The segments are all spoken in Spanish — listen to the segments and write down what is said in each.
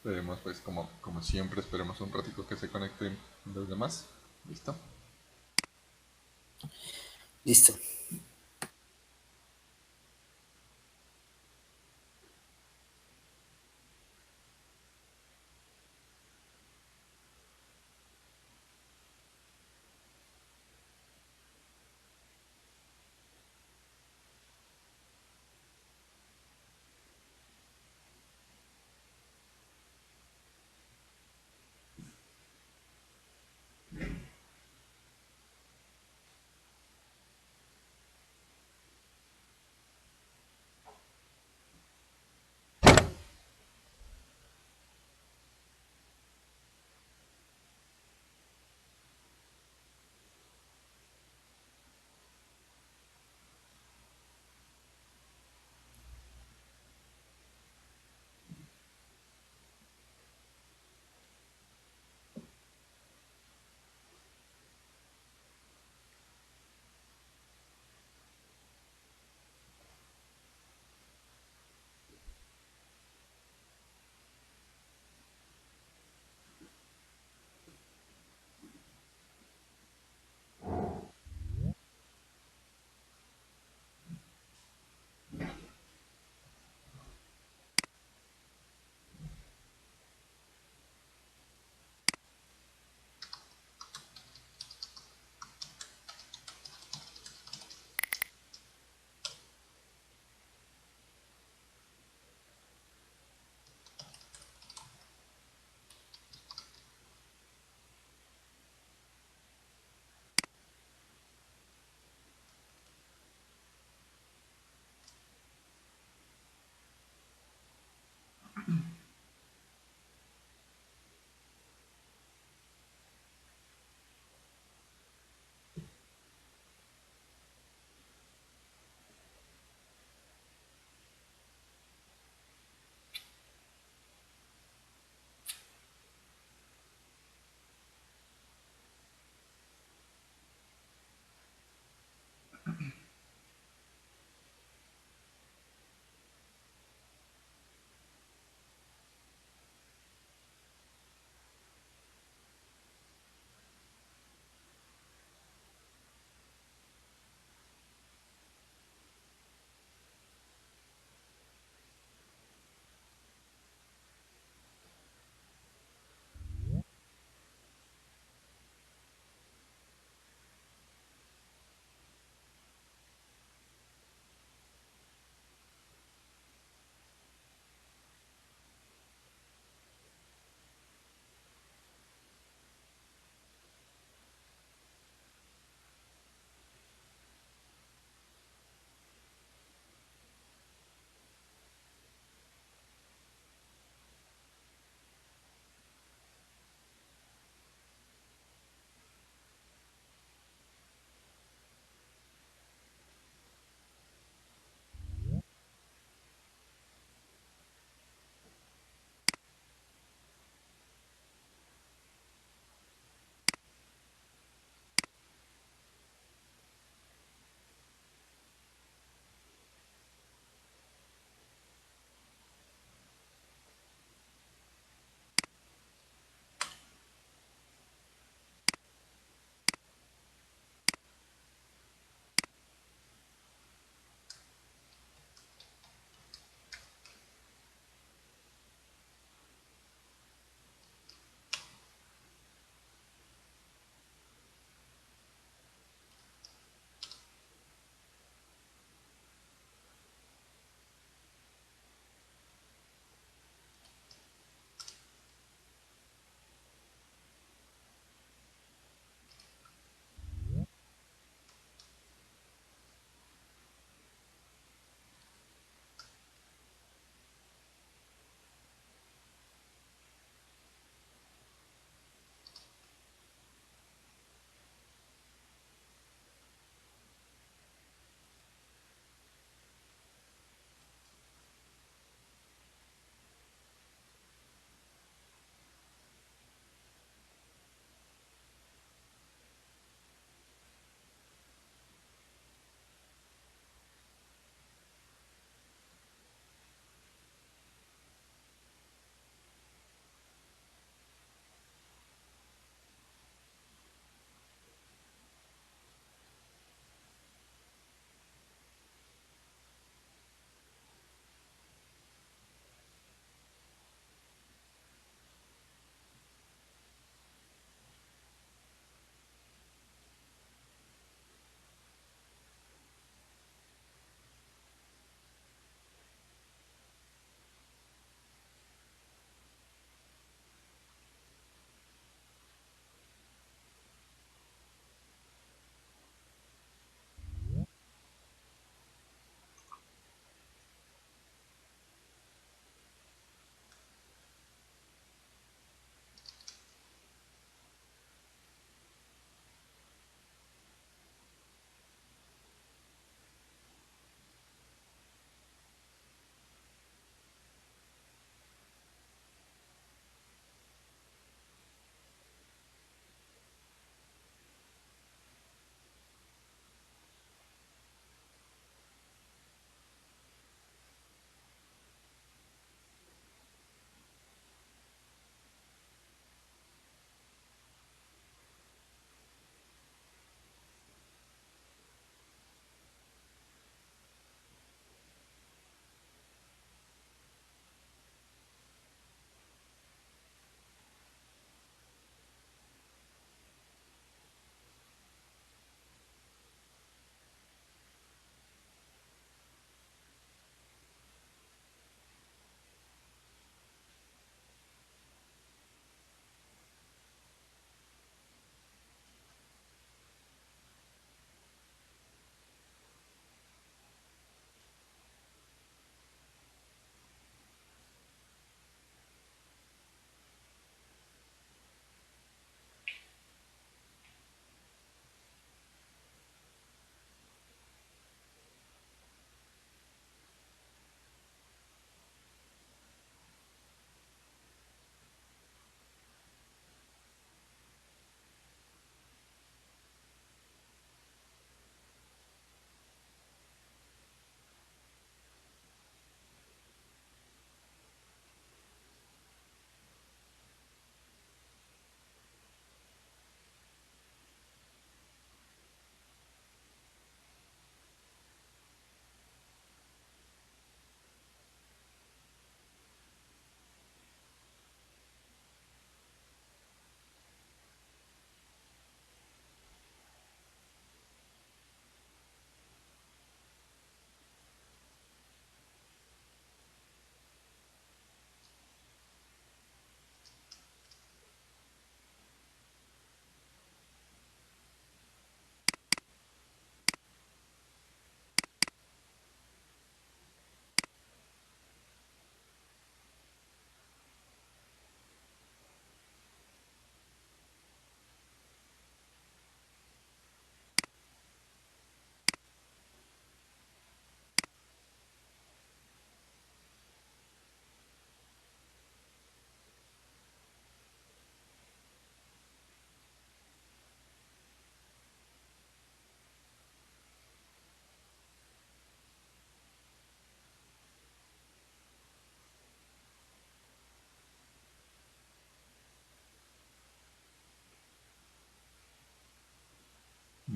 Esperemos, pues, como siempre, esperemos un ratico que se conecten los demás. ¿Listo? Listo.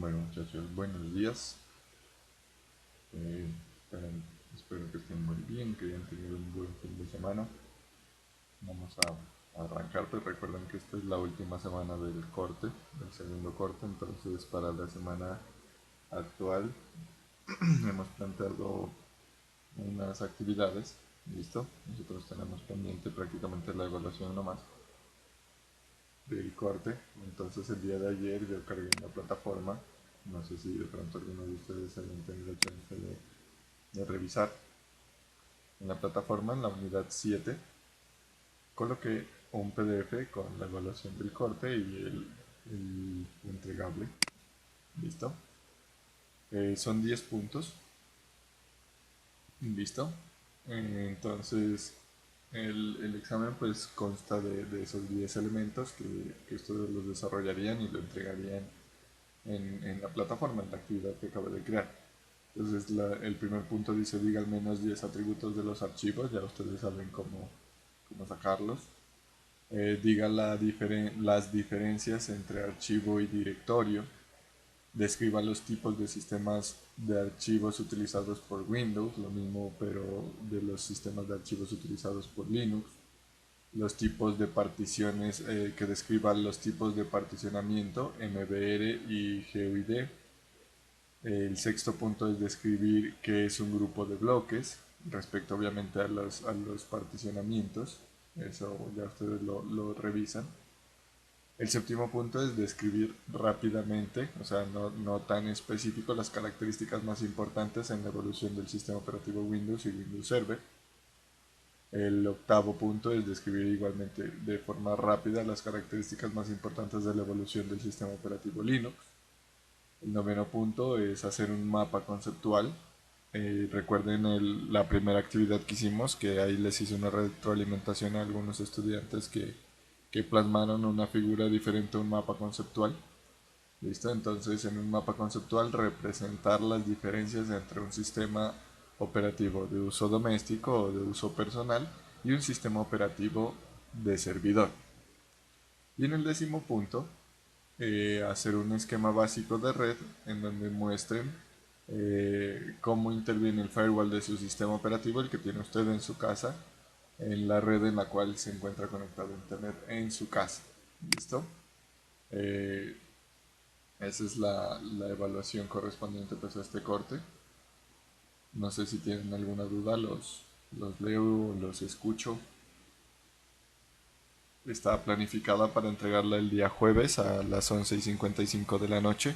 Bueno, muchachos, buenos días. Eh, esperen- espero que estén muy bien, que hayan tenido un buen fin de semana. Vamos a arrancar, pues recuerden que esta es la última semana del corte, del segundo corte, entonces para la semana actual hemos planteado unas actividades. ¿Listo? Nosotros tenemos pendiente prácticamente la evaluación nomás del corte. Entonces el día de ayer yo cargué en la plataforma. No sé si de pronto algunos de ustedes hayan tenido chance de revisar. En la plataforma, en la unidad 7 coloqué un PDF con la evaluación del corte y el entregable. ¿Listo? Son 10 puntos. ¿Listo? Entonces, el examen pues consta de esos 10 elementos que ustedes los desarrollarían y lo entregarían en la plataforma, en la actividad que acabo de crear. Entonces, el primer punto dice, diga al menos 10 atributos de los archivos, ya ustedes saben cómo sacarlos. Diga las diferencias entre archivo y directorio. Describa los tipos de sistemas de archivos utilizados por Windows, lo mismo pero de los sistemas de archivos utilizados por Linux. Los tipos de particiones, que describan los tipos de particionamiento, MBR y GUID. El sexto punto es describir qué es un grupo de bloques, respecto obviamente a los particionamientos. Eso ya ustedes lo revisan. El séptimo punto es describir rápidamente, o sea, no tan específico, las características más importantes en la evolución del sistema operativo Windows y Windows Server. El octavo punto es describir igualmente de forma rápida las características más importantes de la evolución del sistema operativo Linux. El noveno punto es hacer un mapa conceptual. Recuerden la primera actividad que hicimos, que ahí les hice una retroalimentación a algunos estudiantes que plasmaron una figura diferente a un mapa conceptual. ¿Listo? Entonces, en un mapa conceptual, representar las diferencias entre un sistema operativo de uso doméstico o de uso personal y un sistema operativo de servidor. Y en el décimo punto, hacer un esquema básico de red en donde muestren cómo interviene el firewall de su sistema operativo, el que tiene usted en su casa, en la red en la cual se encuentra conectado a internet en su casa. ¿Listo? Eh, Esa es la evaluación correspondiente pues, a este corte. No sé si tienen alguna duda, los leo, los escucho. Está planificada para entregarla el día jueves a las 11:55 de la noche.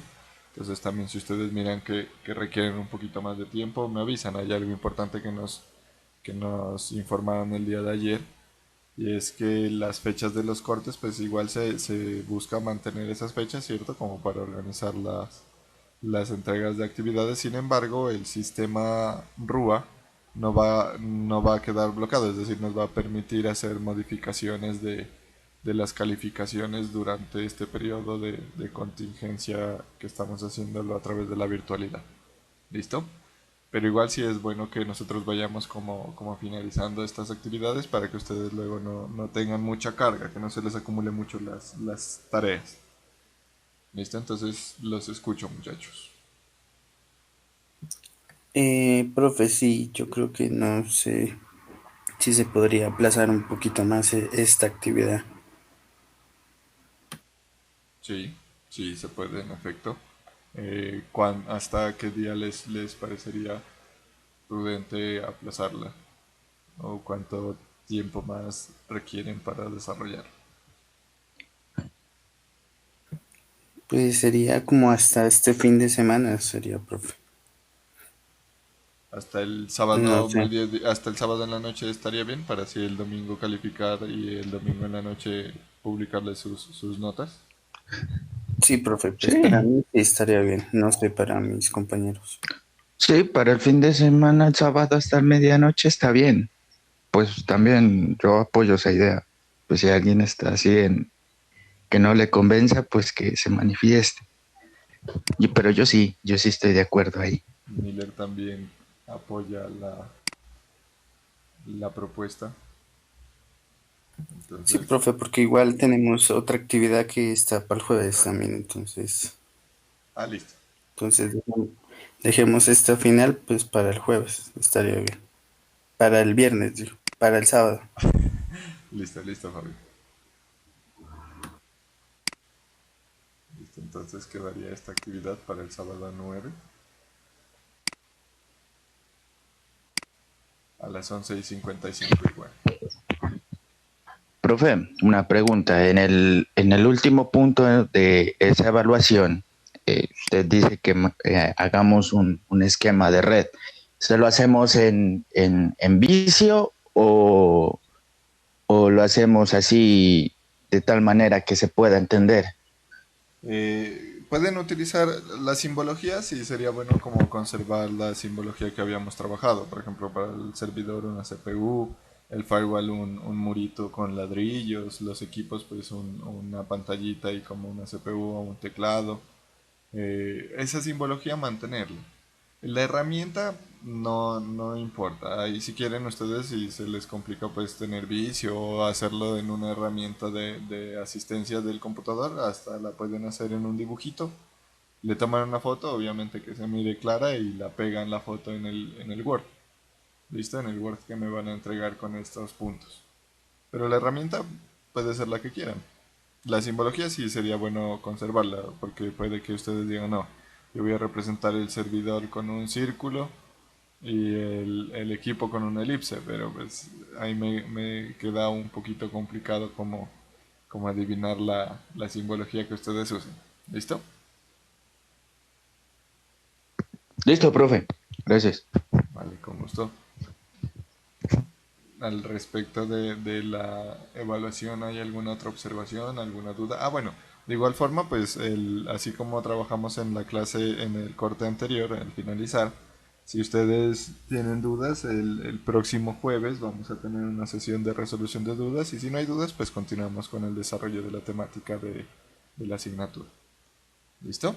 Entonces también si ustedes miran que requieren un poquito más de tiempo, me avisan. Hay algo importante que nos informaron el día de ayer. Y es que las fechas de los cortes, pues igual se busca mantener esas fechas, ¿cierto? Como para organizar las entregas de actividades. Sin embargo, el sistema RUA no va a quedar bloqueado, es decir, nos va a permitir hacer modificaciones de las calificaciones durante este periodo de contingencia que estamos haciéndolo a través de la virtualidad. ¿Listo? Pero igual sí es bueno que nosotros vayamos como finalizando estas actividades para que ustedes luego no tengan mucha carga, que no se les acumule mucho las tareas. ¿Listo? Entonces los escucho, muchachos. Profe, sí, yo creo que no sé si se podría aplazar un poquito más esta actividad. Sí, sí, se puede, en efecto. ¿Hasta qué día les parecería prudente aplazarla? ¿O cuánto tiempo más requieren para desarrollar? Pues sería como hasta este fin de semana, sería, profe. Hasta el No sábado, sé. hasta el sábado en la noche estaría bien para así el domingo calificar y el domingo en la noche publicarle sus notas. Sí, profe, pues para Sí, mí sí estaría bien, no sé para mis compañeros. sí, para el fin de semana, el sábado hasta la medianoche está bien. Pues también yo apoyo esa idea. Pues si alguien está así en que no le convenza, pues que se manifieste. Pero yo sí estoy de acuerdo ahí. Miller también apoya la propuesta. Sí, Entonces, profe, porque igual tenemos otra actividad que está para el jueves también, entonces. listo. Entonces, dejemos esta final pues para el jueves, estaría bien. Para el viernes, digo, para el sábado. Listo, listo, Fabi. Listo, entonces quedaría esta actividad para el sábado 9 a las 11:55 igual. Profe, una pregunta. En el último punto de esa evaluación, usted dice que hagamos un esquema de red. ¿Se lo hacemos en vicio o lo hacemos así de tal manera que se pueda entender? Pueden utilizar la simbología, sí sería bueno como conservar la simbología que habíamos trabajado. Por ejemplo, para el servidor una CPU, el firewall un murito con ladrillos, los equipos pues una pantallita y como una CPU o un teclado. Esa simbología mantenerla. La herramienta no importa. Ahí si quieren ustedes, si se les complica pues tener vicio o hacerlo en una herramienta de asistencia del computador, hasta la pueden hacer en un dibujito. Le toman una foto, obviamente que se mire clara y la pegan la foto en el Word. ¿Listo? En el Word que me van a entregar con estos puntos. Pero la herramienta puede ser la que quieran. La simbología sí sería bueno conservarla, porque puede que ustedes digan, no, yo voy a representar el servidor con un círculo y el equipo con una elipse, pero pues ahí me queda un poquito complicado como adivinar la simbología que ustedes usen. ¿Listo? Listo, profe. Gracias. Vale, con gusto. Al respecto de la evaluación, ¿hay alguna otra observación, alguna duda? Ah, bueno, de igual forma, pues así como trabajamos en la clase en el corte anterior, al finalizar, si ustedes tienen dudas, el próximo jueves vamos a tener una sesión de resolución de dudas y si no hay dudas, pues continuamos con el desarrollo de la temática de la asignatura. ¿Listo?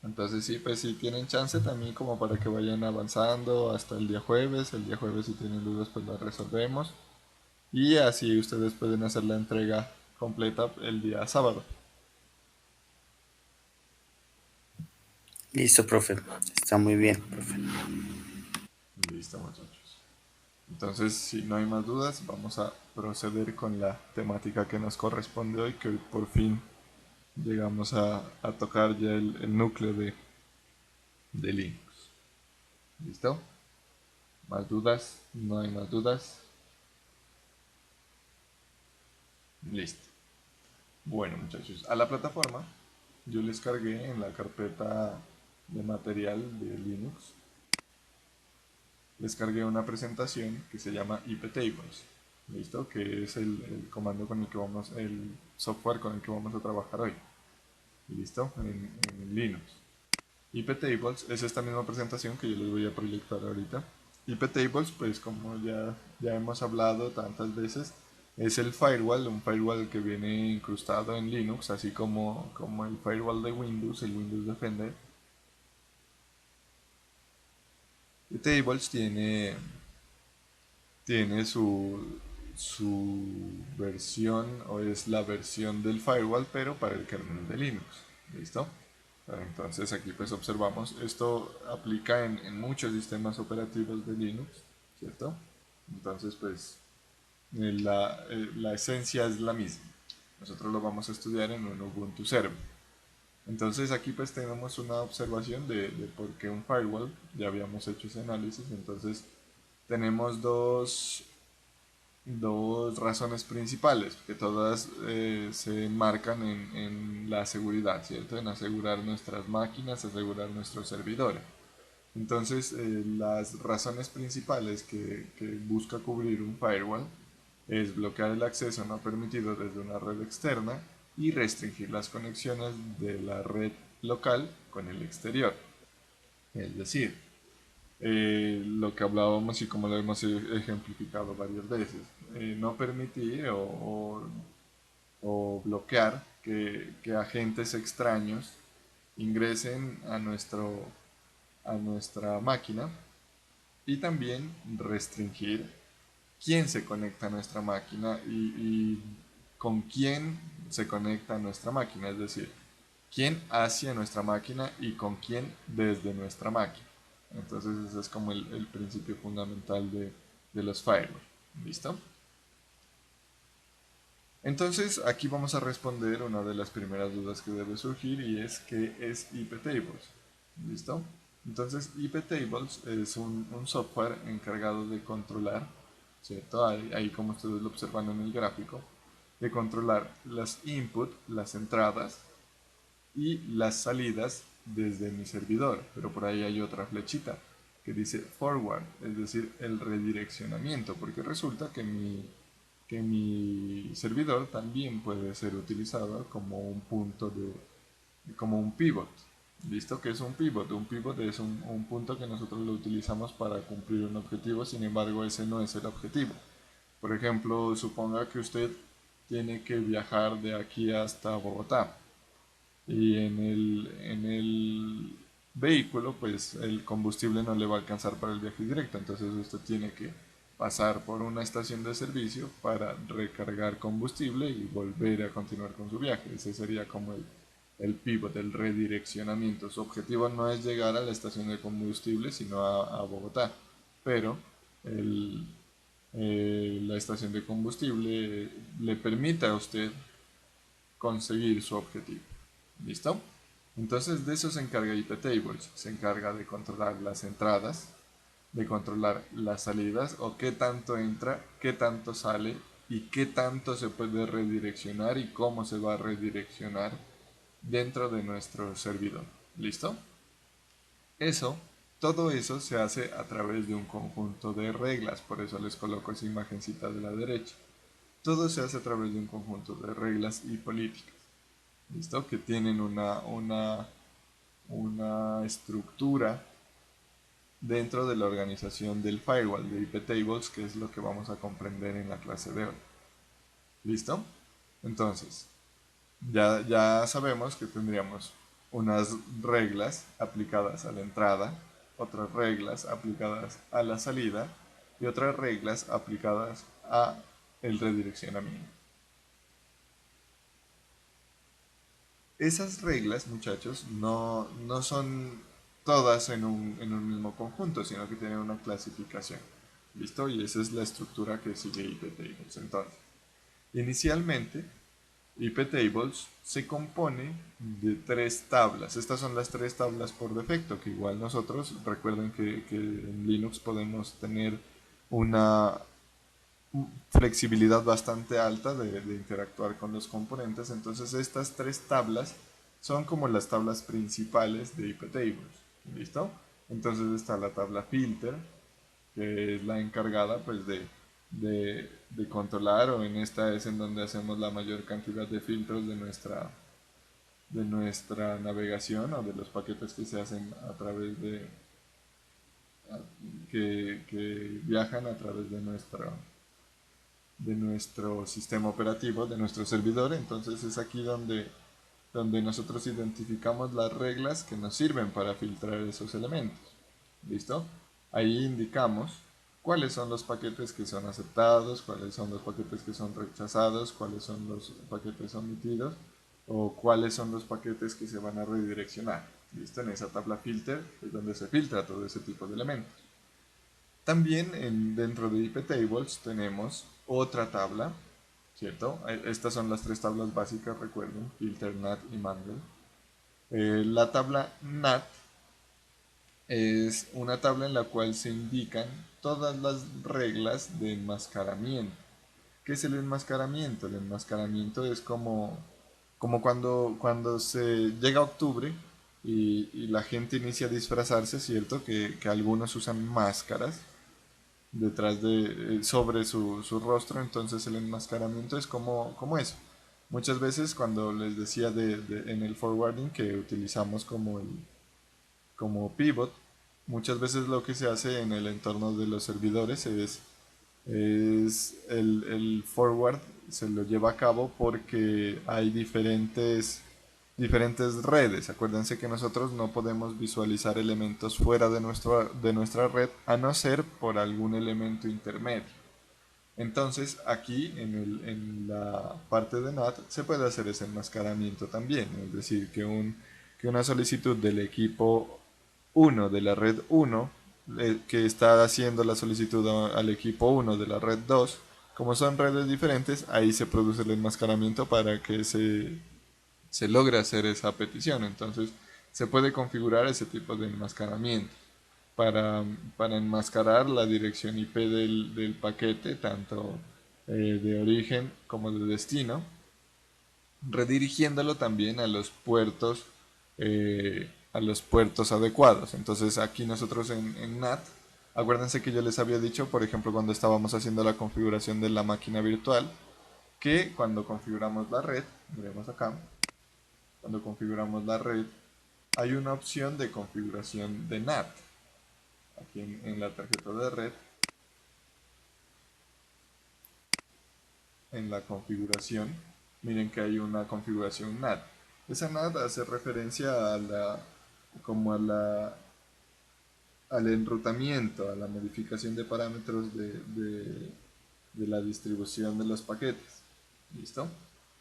Entonces sí, pues si tienen chance también como para que vayan avanzando hasta el día jueves si tienen dudas pues las resolvemos y así ustedes pueden hacer la entrega completa el día sábado. Listo, profe. Está muy bien, profe. Listo muchachos. Entonces si no hay más dudas vamos a proceder con la temática que nos corresponde hoy, que hoy por fin llegamos a tocar ya el núcleo de Linux. ¿Listo? ¿Más dudas? ¿No hay más dudas? Listo. Bueno muchachos, a la plataforma yo les cargué en la carpeta de material de Linux, les cargué una presentación que se llama iptables, ¿listo? Que es el comando con el que vamos, el software con el que vamos a trabajar hoy, ¿listo? En Linux. iptables es esta misma presentación que yo les voy a proyectar ahorita. iptables, pues como ya hemos hablado tantas veces, es el firewall, un firewall que viene incrustado en Linux, así como el firewall de Windows, el Windows Defender. iptables tiene su versión o es la versión del firewall pero para el kernel de Linux. ¿Listo? Entonces aquí pues observamos, esto aplica en muchos sistemas operativos de Linux, ¿cierto? Entonces pues la esencia es la misma. Nosotros lo vamos a estudiar en un Ubuntu Server. Entonces aquí pues tenemos una observación de por qué un firewall, ya habíamos hecho ese análisis, entonces tenemos dos razones principales, que todas se enmarcan en la seguridad, ¿cierto? En asegurar nuestras máquinas, asegurar nuestros servidores. Entonces, las razones principales que busca cubrir un firewall es bloquear el acceso no permitido desde una red externa y restringir las conexiones de la red local con el exterior. Es decir, lo que hablábamos y como lo hemos ejemplificado varias veces, no permitir o bloquear que agentes extraños ingresen a nuestra máquina y también restringir quién se conecta a nuestra máquina y con quién se conecta a nuestra máquina. Es decir, quién hacia nuestra máquina y con quién desde nuestra máquina. Entonces ese es como el principio fundamental de los firewall. ¿Listo? Entonces aquí vamos a responder una de las primeras dudas que debe surgir y es ¿qué es iptables? ¿Listo? Entonces iptables es un software encargado de controlar, ¿cierto? Ahí como ustedes lo observan en el gráfico, de controlar las input, las entradas y las salidas desde mi servidor, pero por ahí hay otra flechita que dice forward, es decir, el redireccionamiento, porque resulta que mi servidor también puede ser utilizado como un punto como un pivot. ¿Listo? ¿Qué es un pivot? Un pivot es un punto que nosotros lo utilizamos para cumplir un objetivo, sin embargo ese no es el objetivo. Por ejemplo, suponga que usted tiene que viajar de aquí hasta Bogotá y en el vehículo pues el combustible no le va a alcanzar para el viaje directo, entonces usted tiene que pasar por una estación de servicio para recargar combustible y volver a continuar con su viaje. Ese sería como el pivot, el redireccionamiento. Su objetivo no es llegar a la estación de combustible, sino a Bogotá, pero el, la estación de combustible le permite a usted conseguir su objetivo. ¿Listo? Entonces de eso se encarga iptables, se encarga de controlar las entradas, de controlar las salidas o qué tanto entra, qué tanto sale y qué tanto se puede redireccionar y cómo se va a redireccionar dentro de nuestro servidor. ¿Listo? Eso, todo eso se hace a través de un conjunto de reglas, por eso les coloco esa imagencita de la derecha. Todo se hace a través de un conjunto de reglas y políticas. ¿Listo? Que tienen una estructura dentro de la organización del firewall de iptables, que es lo que vamos a comprender en la clase de hoy. ¿Listo? Entonces, ya sabemos que tendríamos unas reglas aplicadas a la entrada, otras reglas aplicadas a la salida y otras reglas aplicadas a el redireccionamiento. Esas reglas, muchachos, no son todas en un mismo conjunto, sino que tienen una clasificación. ¿Listo? Y esa es la estructura que sigue iptables. Entonces, inicialmente, iptables se compone de tres tablas. Estas son las tres tablas por defecto, que igual nosotros, recuerden que en Linux podemos tener una flexibilidad bastante alta de interactuar con los componentes. Entonces estas tres tablas son como las tablas principales de iptables. ¿Listo? Entonces está la tabla filter, que es la encargada pues de controlar, o en esta es en donde hacemos la mayor cantidad de filtros de nuestra navegación o de los paquetes que se hacen a través que viajan a través de nuestro sistema operativo, de nuestro servidor. Entonces es aquí donde nosotros identificamos las reglas que nos sirven para filtrar esos elementos. ¿Listo? Ahí indicamos cuáles son los paquetes que son aceptados, cuáles son los paquetes que son rechazados, cuáles son los paquetes omitidos o cuáles son los paquetes que se van a redireccionar. ¿Listo? En esa tabla filter es donde se filtra todo ese tipo de elementos. También dentro de iptables tenemos otra tabla, ¿cierto? Estas son las tres tablas básicas, recuerden, filter, NAT y mandel. La tabla NAT es una tabla en la cual se indican todas las reglas de enmascaramiento. ¿Qué es el enmascaramiento? El enmascaramiento es como cuando se llega a octubre y la gente inicia a disfrazarse, ¿cierto? Que algunos usan máscaras sobre su rostro. Entonces el enmascaramiento es como eso. Muchas veces cuando les decía en el forwarding que utilizamos como pivot, muchas veces lo que se hace en el entorno de los servidores es el forward se lo lleva a cabo porque hay diferentes redes. Acuérdense que nosotros no podemos visualizar elementos fuera de nuestra red a no ser por algún elemento intermedio. Entonces aquí en la parte de NAT se puede hacer ese enmascaramiento también, es decir, que una solicitud del equipo uno de la red uno que está haciendo la solicitud al equipo uno de la red 2 como son redes diferentes, ahí se produce el enmascaramiento para que se logre hacer esa petición. Entonces se puede configurar ese tipo de enmascaramiento para enmascarar la dirección IP del paquete, tanto de origen como de destino, redirigiéndolo también a los puertos adecuados. Entonces aquí nosotros en NAT, acuérdense que yo les había dicho, por ejemplo, cuando estábamos haciendo la configuración de la máquina virtual, que cuando configuramos la red, miremos acá, cuando configuramos la red, hay una opción de configuración de NAT. Aquí en la tarjeta de red, en la configuración, miren que hay una configuración NAT. Esa NAT hace referencia a como al enrutamiento, a la modificación de parámetros de la distribución de los paquetes. ¿Listo?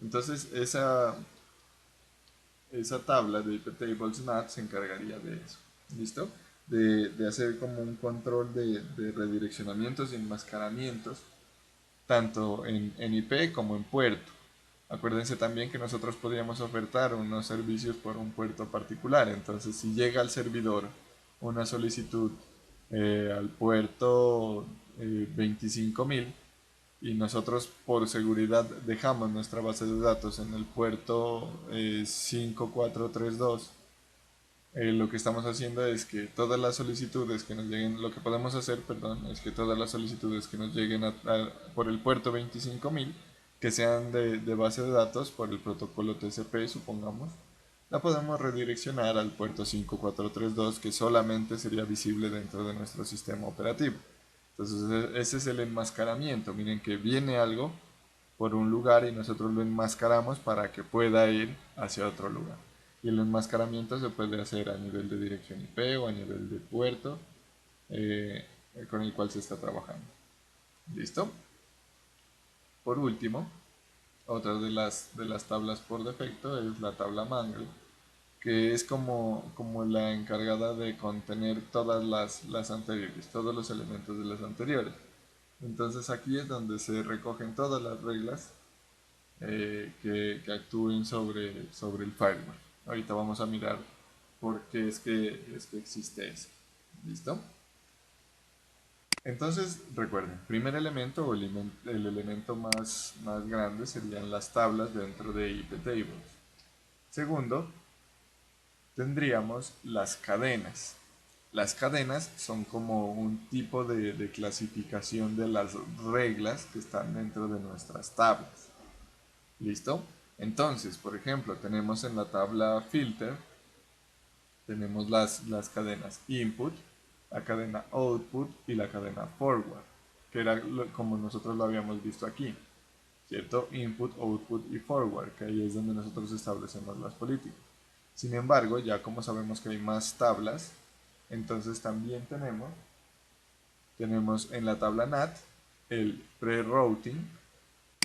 Entonces esa tabla de iptables NAT se encargaría de eso. ¿Listo? De hacer como un control de redireccionamientos y enmascaramientos tanto en IP como en puerto. Acuérdense también que nosotros podríamos ofertar unos servicios por un puerto particular. Entonces, si llega al servidor una solicitud al puerto 25.000 y nosotros por seguridad dejamos nuestra base de datos en el puerto 5432, lo que estamos haciendo es que todas las solicitudes que nos lleguen, lo que podemos hacer, perdón, es que todas las solicitudes que nos lleguen por el puerto 25.000, que sean de base de datos por el protocolo TCP, supongamos, la podemos redireccionar al puerto 5432, que solamente sería visible dentro de nuestro sistema operativo. Entonces ese es el enmascaramiento. Miren que viene algo por un lugar y nosotros lo enmascaramos para que pueda ir hacia otro lugar. Y el enmascaramiento se puede hacer a nivel de dirección IP o a nivel de puerto eh, con el cual se está trabajando. ¿Listo? Por último, otra de las tablas por defecto es la tabla Mangle, que es como la encargada de contener todas las anteriores, todos los elementos de las anteriores. Entonces aquí es donde se recogen todas las reglas que actúen sobre el firewall. Ahorita vamos a mirar por qué es que existe eso. ¿Listo? Entonces, recuerden, primer elemento o el elemento más grande serían las tablas dentro de iptables. Segundo, tendríamos las cadenas. Las cadenas son como un tipo de clasificación de las reglas que están dentro de nuestras tablas. ¿Listo? Entonces, por ejemplo, tenemos en la tabla filter, tenemos las cadenas input, la cadena output y la cadena forward, que era como nosotros lo habíamos visto aquí, ¿cierto? Input, output y forward, que ahí es donde nosotros establecemos las políticas. Sin embargo, ya como sabemos que hay más tablas, entonces también tenemos en la tabla NAT el pre-routing,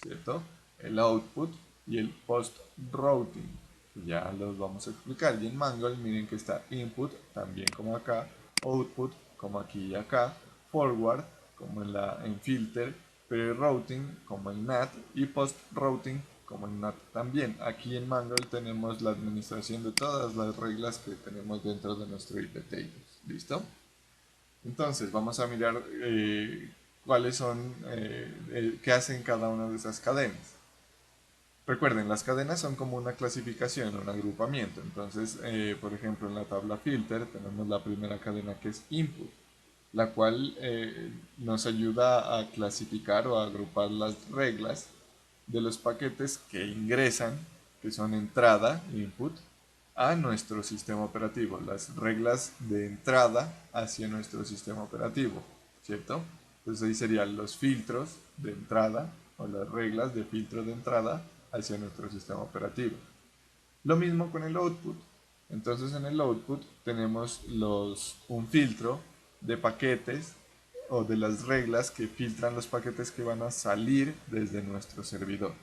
¿cierto? El output y el post-routing. Ya los vamos a explicar. Y en Mangle miren que está input, también como acá, output, como aquí y acá, forward, como en filter, pre-routing, como en NAT, y post-routing, como en NAT también. Aquí en Mangle tenemos la administración de todas las reglas que tenemos dentro de nuestro iptables. ¿Listo? Entonces, vamos a mirar cuáles son, qué hacen cada una de esas cadenas. Recuerden, las cadenas son como una clasificación, un agrupamiento. Entonces, por ejemplo, en la tabla filter tenemos la primera cadena que es input, la cual nos ayuda a clasificar o a agrupar las reglas de los paquetes que ingresan, que son entrada, input, a nuestro sistema operativo, las reglas de entrada hacia nuestro sistema operativo, ¿cierto? Entonces ahí serían los filtros de entrada o las reglas de filtro de entrada hacia nuestro sistema operativo. Lo mismo con el output. Entonces en el output tenemos un filtro de paquetes o de las reglas que filtran los paquetes que van a salir desde nuestro servidor.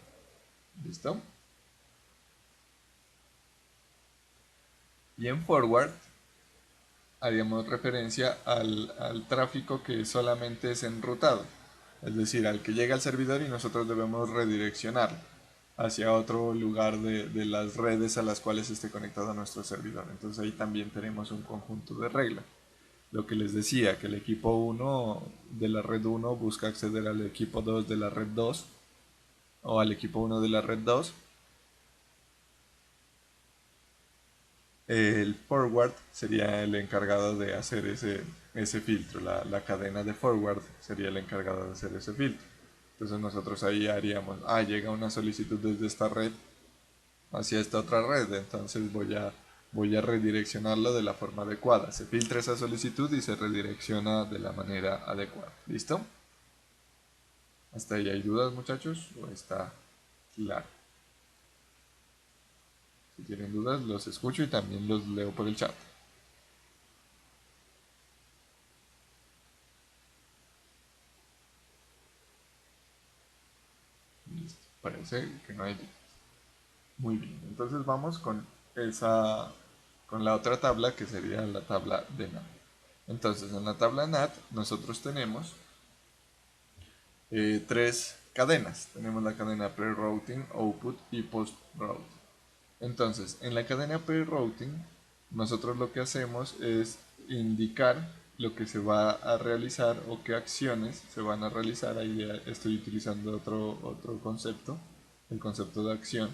¿Listo? Y en forward haríamos referencia al tráfico que solamente es enrutado, es decir, al que llega al servidor y nosotros debemos redireccionar hacia otro lugar de las redes a las cuales esté conectado a nuestro servidor. Entonces ahí también tenemos un conjunto de reglas. Lo que les decía, que el equipo 1 de la red 1 busca acceder al equipo 2 de la red 2 o al equipo 1 de la red 2. El forward sería el encargado de hacer ese filtro, la cadena de forward sería el encargado de hacer ese filtro. Entonces nosotros ahí haríamos, llega una solicitud desde esta red hacia esta otra red, entonces voy a redireccionarlo de la forma adecuada. Se filtra esa solicitud y se redirecciona de la manera adecuada. ¿Listo? ¿Hasta ahí hay dudas, muchachos? ¿O está claro? Si tienen dudas, los escucho y también los leo por el chat. Listo. Parece que no hay dudas. Muy bien. Entonces vamos con con la otra tabla que sería la tabla de NAT. Entonces en la tabla NAT nosotros tenemos tres cadenas. Tenemos la cadena pre-routing, output y post-routing. Entonces, en la cadena pre-routing, nosotros lo que hacemos es indicar lo que se va a realizar o qué acciones se van a realizar. Ahí estoy utilizando otro concepto, el concepto de acción.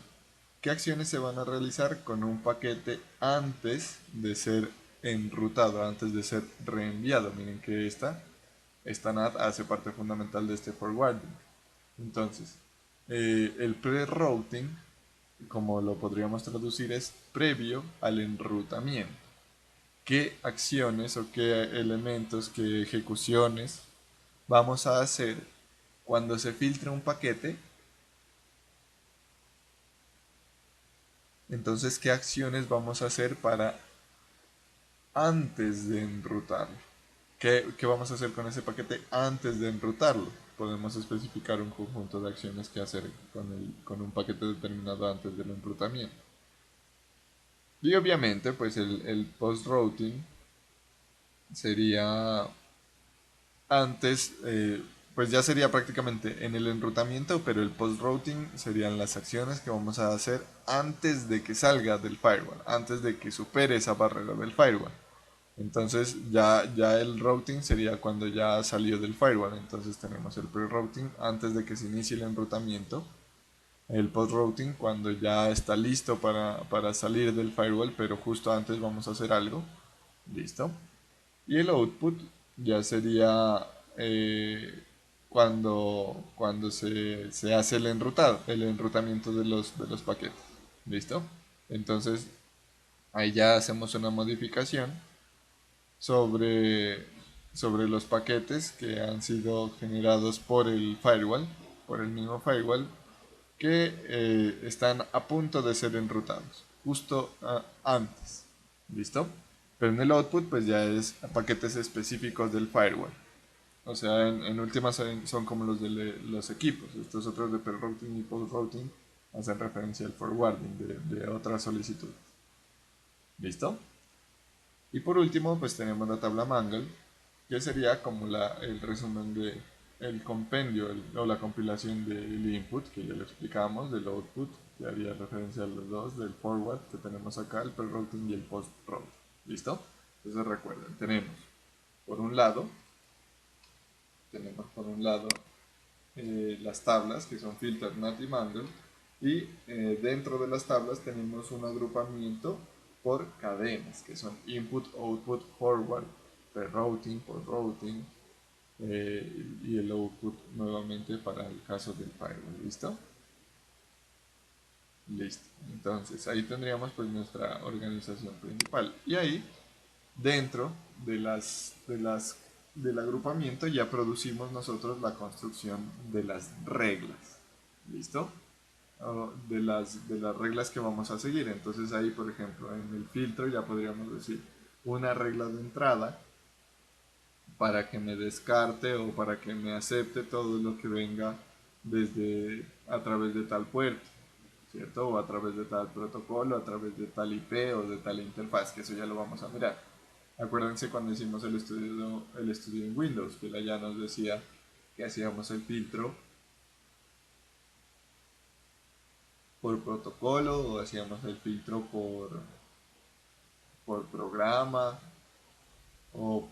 ¿Qué acciones se van a realizar con un paquete antes de ser enrutado, antes de ser reenviado? Miren que esta NAT hace parte fundamental de este forwarding. Entonces, el pre-routing, como lo podríamos traducir, es previo al enrutamiento. ¿Qué acciones o qué elementos, qué ejecuciones vamos a hacer cuando se filtra un paquete? Entonces, ¿qué acciones vamos a hacer para antes de enrutarlo? ¿Qué vamos a hacer con ese paquete antes de enrutarlo? Podemos especificar un conjunto de acciones que hacer con un paquete determinado antes del enrutamiento. Y obviamente, pues el post-routing sería antes, pues ya sería prácticamente en el enrutamiento, pero el post-routing serían las acciones que vamos a hacer antes de que salga del firewall, antes de que supere esa barrera del firewall. Entonces ya el routing sería cuando ya salió del firewall. Entonces tenemos el pre-routing antes de que se inicie el enrutamiento, el post-routing cuando ya está listo para salir del firewall, pero justo antes vamos a hacer algo. Listo. Y el output ya sería cuando se hace el enrutamiento de los paquetes. ¿Listo? Entonces ahí ya hacemos una modificación sobre, sobre los paquetes que han sido generados por el firewall, por el mismo firewall, que están a punto de ser enrutados, justo antes. ¿Listo? Pero en el output pues ya es paquetes específicos del firewall. O sea, en últimas son como los de los equipos. Estos otros de pre-routing y post-routing hacen referencia al forwarding de otras solicitudes. ¿Listo? Y por último, pues tenemos la tabla Mangle, que sería como el resumen de el compendio o la compilación del input, que ya lo explicamos, del output, que haría referencia a los dos, del forward que tenemos acá, el pre-routing y el post-routing. ¿Listo? Entonces recuerden, por un lado, tenemos por un lado las tablas, que son filter, NAT y Mangle, y dentro de las tablas tenemos un agrupamiento por cadenas, que son input, output, forward, pre-routing, post-routing, y el output nuevamente para el caso del firewall. ¿Listo? Listo. Entonces ahí tendríamos pues nuestra organización principal. Y ahí, dentro del agrupamiento, ya producimos nosotros la construcción de las reglas. ¿Listo? De las reglas que vamos a seguir. Entonces ahí, por ejemplo, en el filtro ya podríamos decir una regla de entrada para que me descarte o para que me acepte todo lo que venga desde a través de tal puerto, ¿cierto? O a través de tal protocolo, a través de tal IP o de tal interfaz, que eso ya lo vamos a mirar. Acuérdense cuando hicimos el estudio en Windows, que ya nos decía que hacíamos el filtro por protocolo o hacíamos el filtro por programa o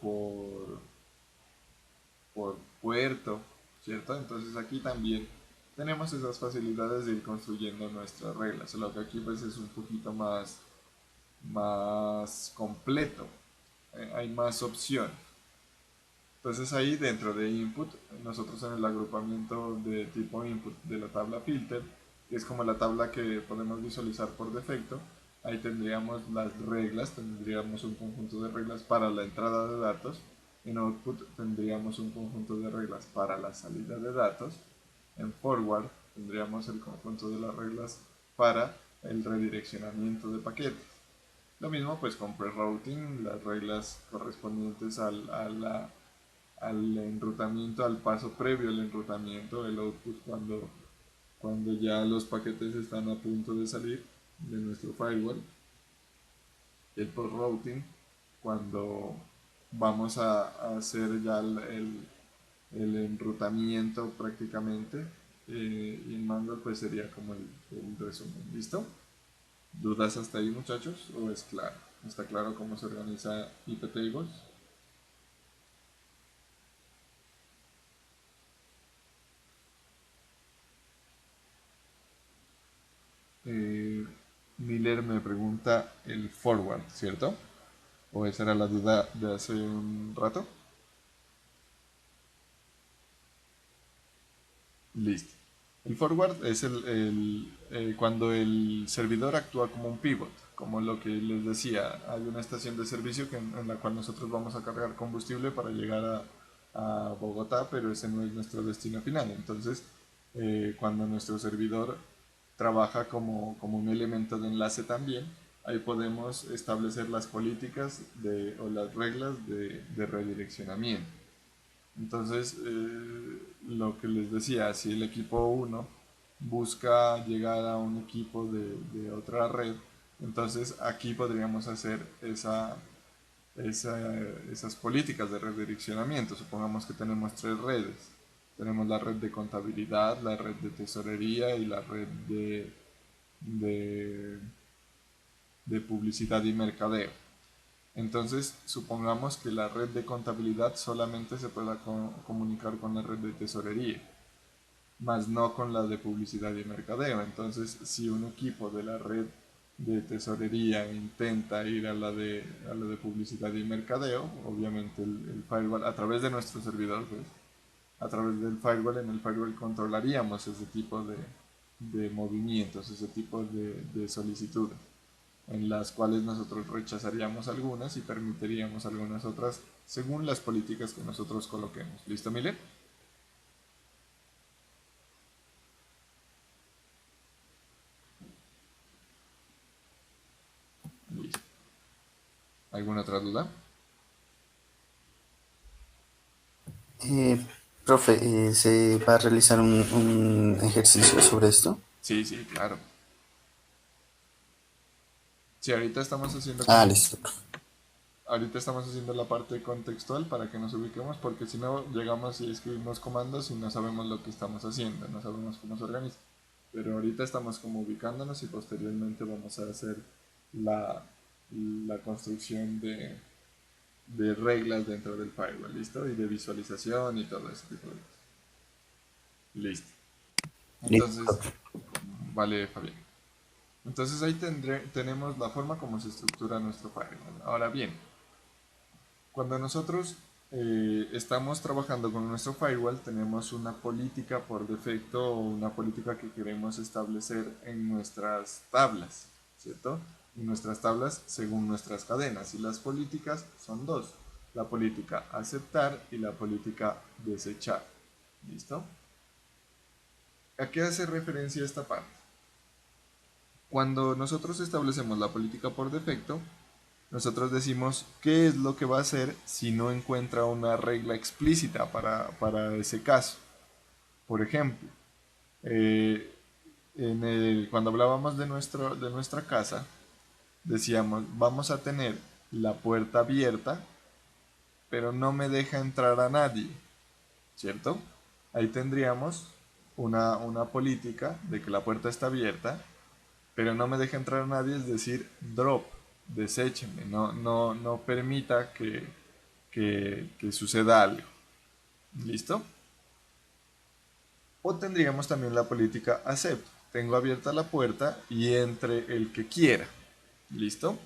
por puerto, ¿cierto? Entonces aquí también tenemos esas facilidades de ir construyendo nuestras reglas, solo que aquí pues es un poquito más completo, hay más opciones. Entonces ahí dentro de input, nosotros en el agrupamiento de tipo input de la tabla filter, que es como la tabla que podemos visualizar por defecto, ahí tendríamos las reglas, tendríamos un conjunto de reglas para la entrada de datos, en output tendríamos un conjunto de reglas para la salida de datos, en forward tendríamos el conjunto de las reglas para el redireccionamiento de paquetes. Lo mismo pues con pre-routing, las reglas correspondientes al enrutamiento, al paso previo al enrutamiento, el output cuando ya los paquetes están a punto de salir de nuestro firewall, el post-routing cuando vamos a hacer ya el enrutamiento prácticamente, y en Mango pues sería como el resumen. ¿Listo? ¿Dudas hasta ahí, muchachos? ¿O es claro? ¿Está claro cómo se organiza IP Tables? Eh, Miller me pregunta el forward, ¿cierto? ¿O esa era la duda de hace un rato? Listo. El forward es cuando el servidor actúa como un pivot, como lo que les decía, hay una estación de servicio en la cual nosotros vamos a cargar combustible para llegar a Bogotá, pero ese no es nuestro destino final. Entonces, cuando nuestro servidor trabaja como un elemento de enlace también, ahí podemos establecer las políticas o las reglas de redireccionamiento. Entonces, lo que les decía, si el equipo uno busca llegar a un equipo de otra red, entonces aquí podríamos hacer esas políticas de redireccionamiento. Supongamos que tenemos tres redes. Tenemos la red de contabilidad, la red de tesorería y la red de, de publicidad y mercadeo. Entonces, supongamos que la red de contabilidad solamente se pueda comunicar con la red de tesorería, más no con la de publicidad y mercadeo. Entonces, si un equipo de la red de tesorería intenta ir a la de publicidad y mercadeo, obviamente el firewall, a través de nuestro servidor, pues, a través del firewall, en el firewall controlaríamos ese tipo de movimientos, ese tipo de solicitudes, en las cuales nosotros rechazaríamos algunas y permitiríamos algunas otras según las políticas que nosotros coloquemos. ¿Listo, Miller? Listo. ¿Alguna otra duda? Eh, profe, ¿se va a realizar un ejercicio sobre esto? Sí, sí, claro. Sí, Ah, listo, profe. ahorita estamos haciendo la parte contextual para que nos ubiquemos, porque si no llegamos y escribimos comandos y no sabemos lo que estamos haciendo, no sabemos cómo se organiza. Pero ahorita estamos como ubicándonos y posteriormente vamos a hacer la, la construcción de reglas dentro del firewall, ¿listo? Y de visualización y todo ese tipo de cosas. Listo. Listo, Entonces, profe. vale, Fabián. Entonces ahí tenemos la forma como se estructura nuestro firewall. Ahora bien, cuando nosotros estamos trabajando con nuestro firewall, tenemos una política por defecto o una política que queremos establecer en nuestras tablas, ¿cierto? En nuestras tablas según nuestras cadenas. Y las políticas son dos: la política aceptar y la política desechar. ¿Listo? ¿A qué hace referencia esta parte? Cuando nosotros establecemos la política por defecto, nosotros decimos qué es lo que va a hacer si no encuentra una regla explícita para ese caso. Por ejemplo, eh, cuando hablábamos de nuestra casa, decíamos, vamos a tener la puerta abierta, pero no me deja entrar a nadie, ¿cierto? Ahí tendríamos una política de que la puerta está abierta, pero no me deja entrar a nadie, es decir, drop, desécheme, no permita que suceda algo. ¿Listo? O tendríamos también la política accept. Tengo abierta la puerta y entre el que quiera. ¿Listo?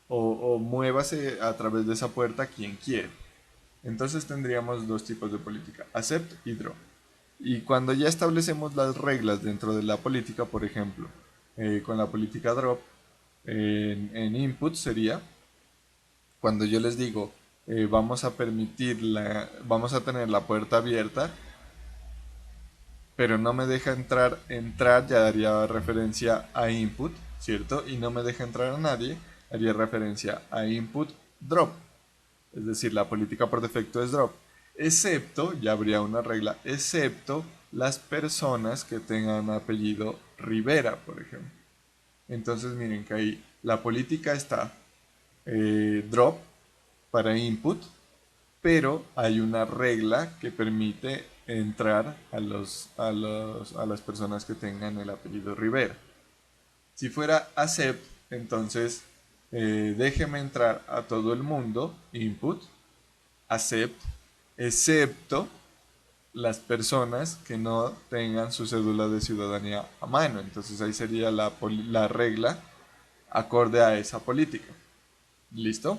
O muévase a través de esa puerta quien quiera. Entonces tendríamos dos tipos de política, accept y drop. Y cuando ya establecemos las reglas dentro de la política, por ejemplo, con la política drop, en input sería cuando yo les digo, vamos a tener la puerta abierta, pero no me deja entrar ya daría referencia a input, ¿cierto? Y no me deja entrar a nadie, haría referencia a input drop. Es decir, la política por defecto es drop. Excepto, ya habría una regla, excepto las personas que tengan apellido Rivera, por ejemplo. Entonces miren que ahí la política está drop para input, pero hay una regla que permite entrar a las personas que tengan el apellido Rivera. Si fuera accept, entonces déjeme entrar a todo el mundo, input, accept, excepto las personas que no tengan su cédula de ciudadanía a mano. Entonces ahí sería la regla acorde a esa política. ¿Listo?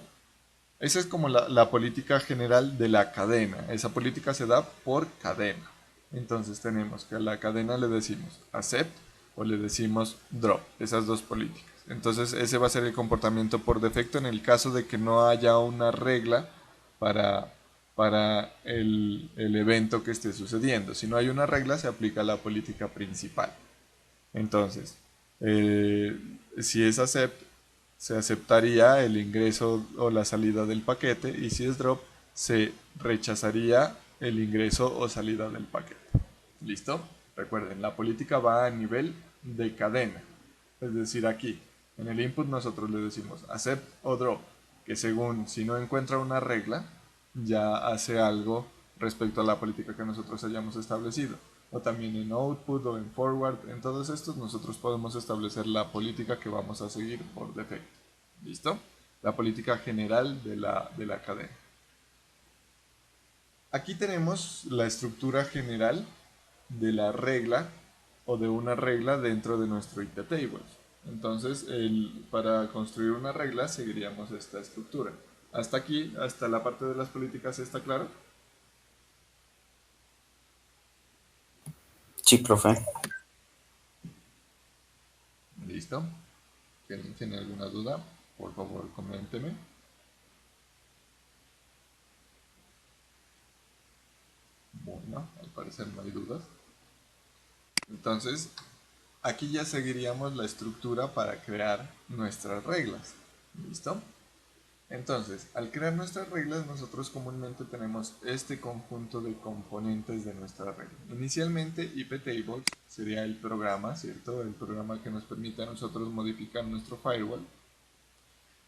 Esa es como la política general de la cadena. Esa política se da por cadena. Entonces tenemos que a la cadena le decimos accept o le decimos drop. Esas dos políticas. Entonces ese va a ser el comportamiento por defecto en el caso de que no haya una regla para, para el evento que esté sucediendo. Si no hay una regla, se aplica la política principal. Entonces, si es accept, se aceptaría el ingreso o la salida del paquete, y si es drop, se rechazaría el ingreso o salida del paquete. ¿Listo? Recuerden, la política va a nivel de cadena. Es decir, aquí, en el input nosotros le decimos accept o drop, que según si no encuentra una regla, ya hace algo respecto a la política que nosotros hayamos establecido. O también en output o en forward, en todos estos nosotros podemos establecer la política que vamos a seguir por defecto. ¿Listo? La política general de la cadena. Aquí tenemos la estructura general de la regla o de una regla dentro de nuestro iptables. Entonces, para construir una regla seguiríamos esta estructura. Hasta aquí, hasta la parte de las políticas, ¿está claro? Sí, profe. ¿Listo? ¿Alguien tiene alguna duda? Por favor, coménteme. Bueno, al parecer no hay dudas. Entonces, aquí ya seguiríamos la estructura para crear nuestras reglas. ¿Listo? Entonces, al crear nuestras reglas, nosotros comúnmente tenemos este conjunto de componentes de nuestra regla. Inicialmente, iptables sería el programa, ¿cierto? El programa que nos permite a nosotros modificar nuestro firewall.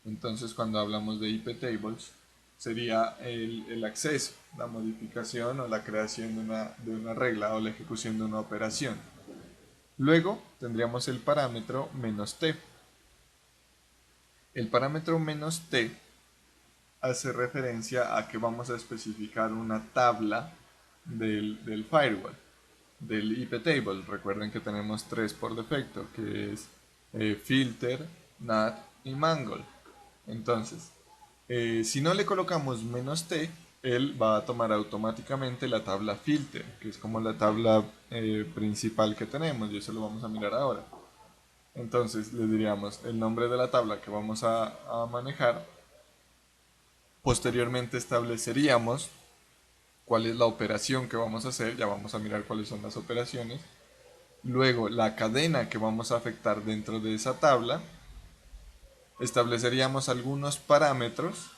Entonces, cuando hablamos de iptables, sería el acceso, la modificación o la creación de una regla o la ejecución de una operación. Luego tendríamos el parámetro "-t". El parámetro "-t" hace referencia a que vamos a especificar una tabla del firewall, del iptable. Recuerden que tenemos tres por defecto, que es filter, nat y mangle. Entonces, si no le colocamos "-t", él va a tomar automáticamente la tabla filter, que es como la tabla principal que tenemos, y eso lo vamos a mirar ahora. Entonces le diríamos el nombre de la tabla que vamos a manejar. Posteriormente estableceríamos cuál es la operación que vamos a hacer, ya vamos a mirar cuáles son las operaciones. Luego la cadena que vamos a afectar dentro de esa tabla. estableceríamos algunos parámetros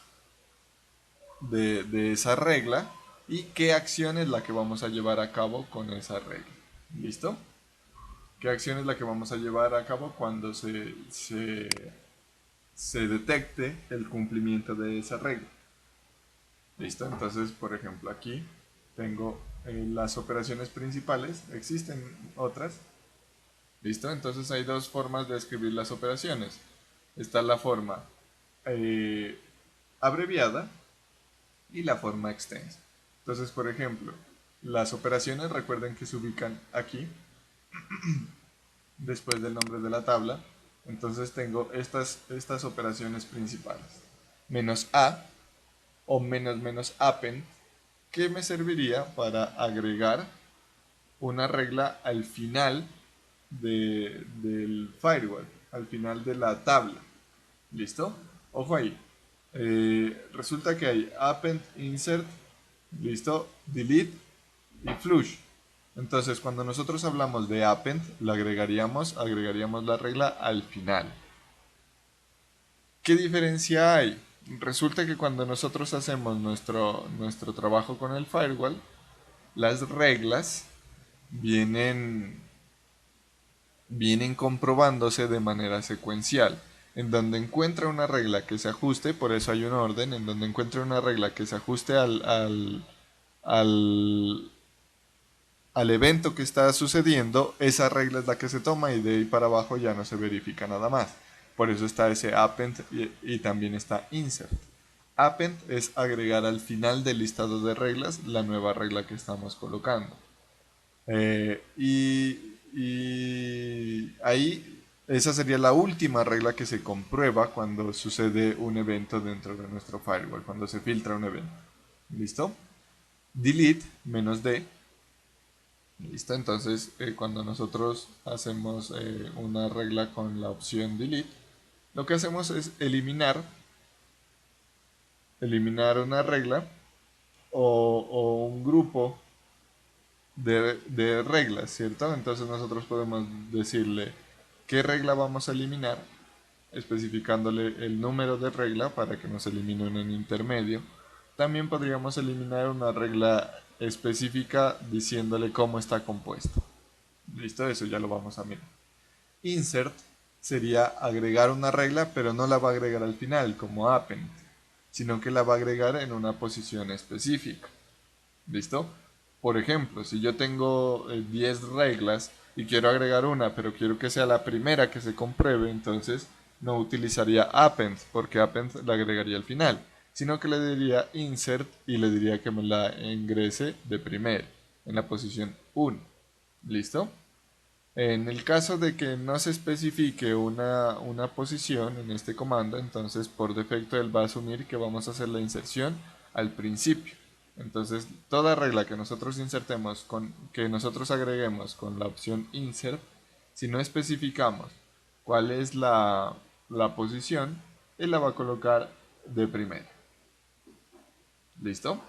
de esa regla y qué acción es la que vamos a llevar a cabo con esa regla. ¿Listo? ¿Qué acción es la que vamos a llevar a cabo cuando se detecte el cumplimiento de esa regla? ¿Listo? Entonces, por ejemplo, aquí tengo las operaciones principales, existen otras. ¿Listo? Entonces hay dos formas de escribir las operaciones. Está la forma abreviada y la forma extensa. Entonces, por ejemplo, las operaciones, recuerden que se ubican aquí, después del nombre de la tabla. Entonces tengo estas operaciones principales. Menos A o menos menos append, que me serviría para agregar una regla al final del firewall, al final de la tabla. ¿Listo? Ojo ahí. Resulta que hay append, insert, listo, delete y flush. Entonces, cuando nosotros hablamos de append, le agregaríamos la regla al final. ¿Qué diferencia hay? Resulta que cuando nosotros hacemos nuestro trabajo con el firewall, las reglas vienen comprobándose de manera secuencial. En donde encuentra una regla que se ajuste, por eso hay un orden, en donde encuentra una regla que se ajuste al, al evento que está sucediendo, esa regla es la que se toma y de ahí para abajo ya no se verifica nada más. Por eso está ese append y también está insert. Append es agregar al final del listado de reglas la nueva regla que estamos colocando. Y ahí esa sería la última regla que se comprueba cuando sucede un evento dentro de nuestro firewall, cuando se filtra un evento. ¿Listo? Delete menos D. ¿Listo? Entonces, cuando nosotros hacemos una regla con la opción delete, lo que hacemos es eliminar una regla o un grupo de reglas, ¿cierto? Entonces nosotros podemos decirle qué regla vamos a eliminar, especificándole el número de regla para que nos elimine un en intermedio. También podríamos eliminar una regla específica diciéndole cómo está compuesto. Listo, eso ya lo vamos a mirar. Insert sería agregar una regla, pero no la va a agregar al final como append, sino que la va a agregar en una posición específica. ¿Listo? Por ejemplo, si yo tengo 10 reglas y quiero agregar una, pero quiero que sea la primera que se compruebe, entonces no utilizaría append, porque append la agregaría al final, sino que le diría insert y le diría que me la ingrese de primero, en la posición 1. ¿Listo? En el caso de que no se especifique una posición en este comando, entonces por defecto él va a asumir que vamos a hacer la inserción al principio. Entonces toda regla que nosotros insertemos, que nosotros agreguemos con la opción insert, si no especificamos cuál es la posición, él la va a colocar de primera. ¿Listo?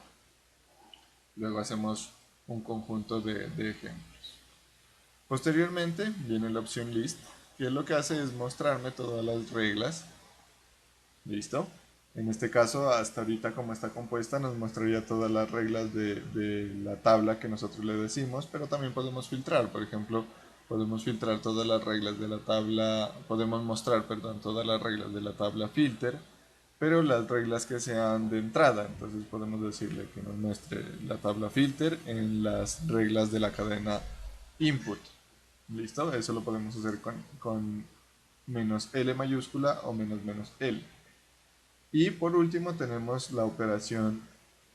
Luego hacemos un conjunto de ejemplos. Posteriormente viene la opción list, que lo que hace es mostrarme todas las reglas. ¿Listo? En este caso, hasta ahorita como está compuesta, nos mostraría todas las reglas de la tabla que nosotros le decimos, pero también podemos filtrar. Por ejemplo, podemos filtrar todas las reglas de la tabla, podemos mostrar, perdón, todas las reglas de la tabla filter, pero las reglas que sean de entrada. Entonces podemos decirle que nos muestre la tabla filter en las reglas de la cadena input. ¿Listo? Eso lo podemos hacer con menos L mayúscula o menos menos L. Y por último tenemos la operación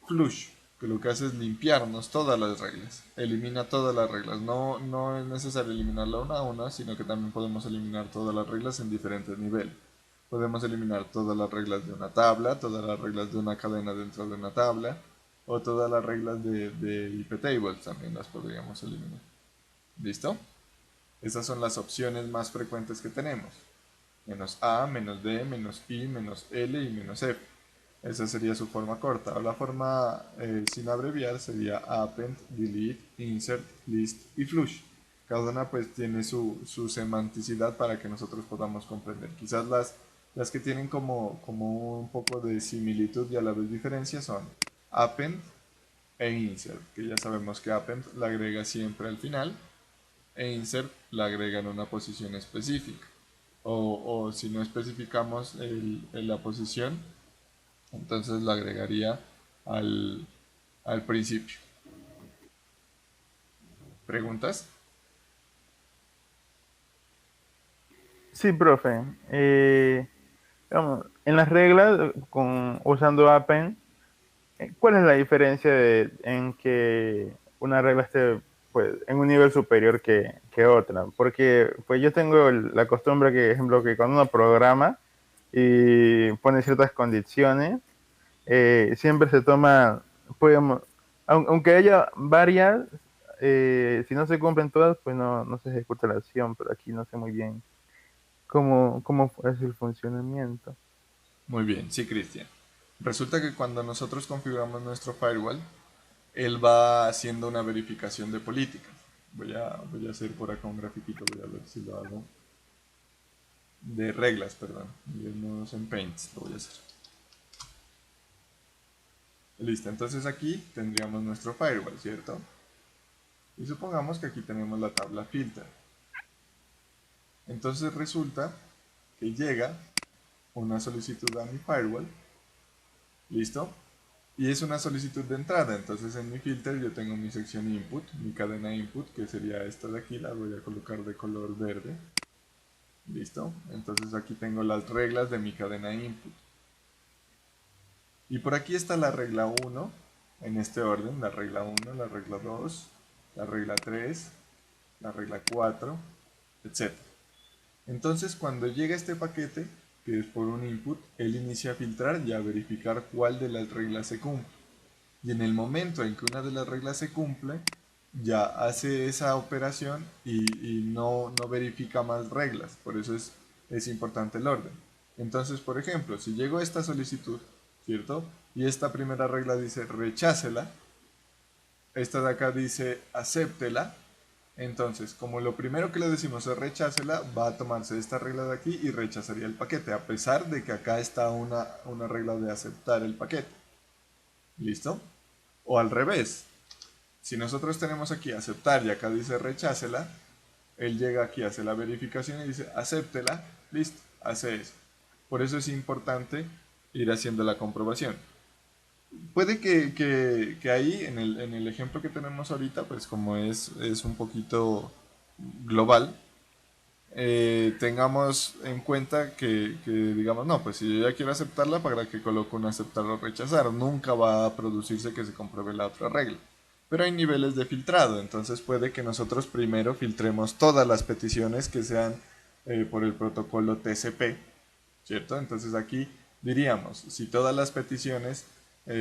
flush, que lo que hace es limpiarnos todas las reglas. Elimina todas las reglas. No es necesario eliminarla una a una, sino que también podemos eliminar todas las reglas en diferentes niveles. Podemos eliminar todas las reglas de una tabla, todas las reglas de una cadena dentro de una tabla, o todas las reglas de iptables también las podríamos eliminar. ¿Listo? Estas son las opciones más frecuentes que tenemos. Menos A, menos D, menos I, menos L y menos F. Esa sería su forma corta. O la forma sin abreviar sería append, delete, insert, list y flush. Cada una pues tiene su semanticidad para que nosotros podamos comprender. Quizás Las que tienen como un poco de similitud y a la vez diferencia son append e insert, que ya sabemos que append la agrega siempre al final e insert la agrega en una posición específica. O si no especificamos la posición, entonces la agregaría al, al principio. ¿Preguntas? Sí, profe. En las reglas, usando Appen, ¿cuál es la diferencia en que una regla esté pues, en un nivel superior que otra? Porque pues yo tengo la costumbre que, ejemplo, que cuando uno programa y pone ciertas condiciones, siempre se toma, podemos, aunque haya varias, si no se cumplen todas, pues no se ejecuta la acción, pero aquí no sé muy bien cómo es el funcionamiento. Muy bien, sí, Cristian. Resulta que cuando nosotros configuramos nuestro firewall, él va haciendo una verificación de políticas. Voy a hacer por acá un grafiquito, voy a ver si lo hago. De reglas, perdón. Irnos en Paint, lo voy a hacer. Listo, entonces aquí tendríamos nuestro firewall, ¿cierto? Y supongamos que aquí tenemos la tabla filter. Entonces resulta que llega una solicitud a mi firewall, ¿listo? Y es una solicitud de entrada, entonces en mi filter yo tengo mi sección input, mi cadena input, que sería esta de aquí, la voy a colocar de color verde. ¿Listo? Entonces aquí tengo las reglas de mi cadena input. Y por aquí está la regla 1, en este orden, la regla 1, la regla 2, la regla 3, la regla 4, etc. Entonces cuando llega este paquete, que es por un input, él inicia a filtrar y a verificar cuál de las reglas se cumple. Y en el momento en que una de las reglas se cumple, ya hace esa operación y no verifica más reglas. Por eso es importante el orden. Entonces, por ejemplo, si llegó esta solicitud, ¿cierto? Y esta primera regla dice rechácela, esta de acá dice acéptela. Entonces, como lo primero que le decimos es rechácela, va a tomarse esta regla de aquí y rechazaría el paquete, a pesar de que acá está una regla de aceptar el paquete. ¿Listo? O al revés, si nosotros tenemos aquí aceptar y acá dice rechácela, él llega aquí, hace la verificación y dice acéptela, listo, hace eso. Por eso es importante ir haciendo la comprobación. Puede que ahí, en el ejemplo que tenemos ahorita, pues como es un poquito global, tengamos en cuenta que digamos, no, pues si yo ya quiero aceptarla, ¿para que coloco un aceptar o rechazar? Nunca va a producirse que se compruebe la otra regla. Pero hay niveles de filtrado, entonces puede que nosotros primero filtremos todas las peticiones que sean por el protocolo TCP, ¿cierto? Entonces aquí diríamos, si todas las peticiones,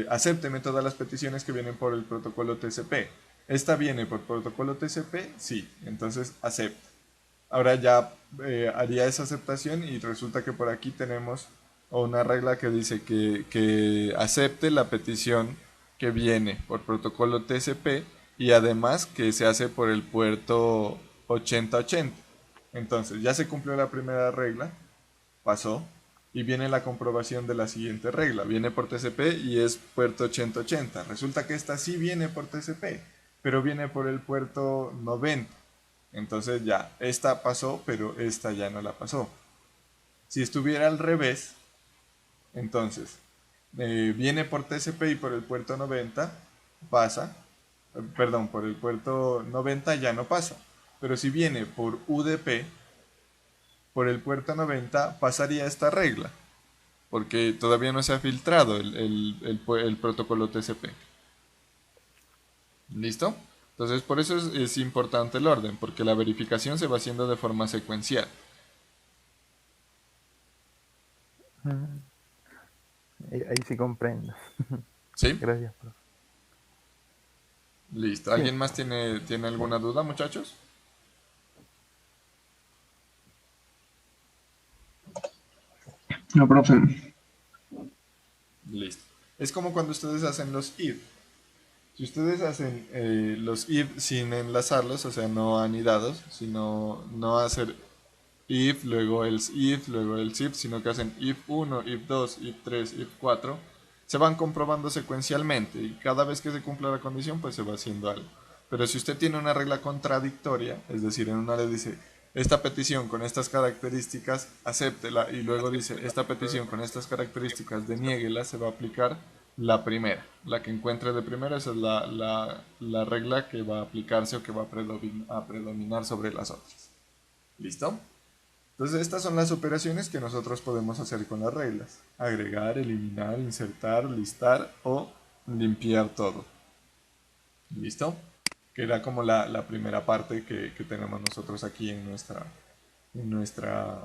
acépteme todas las peticiones que vienen por el protocolo TCP. ¿Esta viene por protocolo TCP? Sí, entonces acepta. Ahora ya haría esa aceptación y resulta que por aquí tenemos una regla que dice que acepte la petición que viene por protocolo TCP y además que se hace por el puerto 8080. Entonces ya se cumplió la primera regla, pasó, y viene la comprobación de la siguiente regla. Viene por TCP y es puerto 8080. Resulta que esta sí viene por TCP, pero viene por el puerto 90. Entonces ya, esta pasó, pero esta ya no la pasó. Si estuviera al revés, entonces viene por TCP y por el puerto 90 pasa, perdón, por el puerto 90 ya no pasa. Pero si viene por UDP, por el puerto 90 pasaría esta regla, porque todavía no se ha filtrado el protocolo TCP. ¿Listo? Entonces por eso es importante el orden, porque la verificación se va haciendo de forma secuencial. Ahí sí comprendo. ¿Sí? Gracias, profe. Listo. Sí, ¿Alguien más tiene alguna duda, muchachos? No, profe. Listo. Es como cuando ustedes hacen los if. Si ustedes hacen los if sin enlazarlos, o sea, no anidados, sino no hacer if, luego else if, luego else if, sino que hacen if 1, if 2, if 3, if 4. Se van comprobando secuencialmente y cada vez que se cumpla la condición pues se va haciendo algo. Pero si usted tiene una regla contradictoria, es decir, en una le dice esta petición con estas características, acéptela, y luego dice esta petición con estas características, deniéguela, se va a aplicar la primera. La que encuentre de primera, esa es la regla que va a aplicarse o que va a predominar sobre las otras. ¿Listo? Entonces estas son las operaciones que nosotros podemos hacer con las reglas. Agregar, eliminar, insertar, listar o limpiar todo. ¿Listo? Que era como la primera parte que tenemos nosotros aquí en nuestra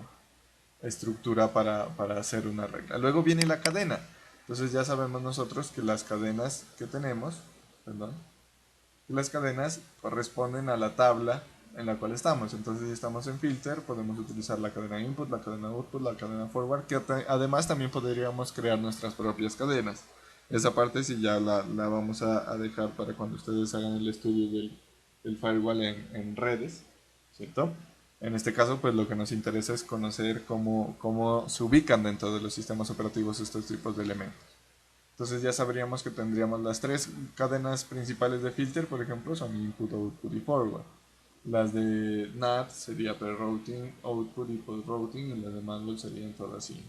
estructura para hacer una regla. Luego viene la cadena. Entonces ya sabemos nosotros que las cadenas que tenemos, que las cadenas corresponden a la tabla en la cual estamos. Entonces si estamos en filter, podemos utilizar la cadena input, la cadena output, la cadena forward, que además también podríamos crear nuestras propias cadenas. Esa parte sí ya la vamos a dejar para cuando ustedes hagan el estudio del firewall en redes, ¿cierto? En este caso, pues lo que nos interesa es conocer cómo se ubican dentro de los sistemas operativos estos tipos de elementos. Entonces ya sabríamos que tendríamos las tres cadenas principales de filter, por ejemplo, son input, output y forward. Las de NAT sería pre-routing, output y post-routing, y las de manual serían todas así.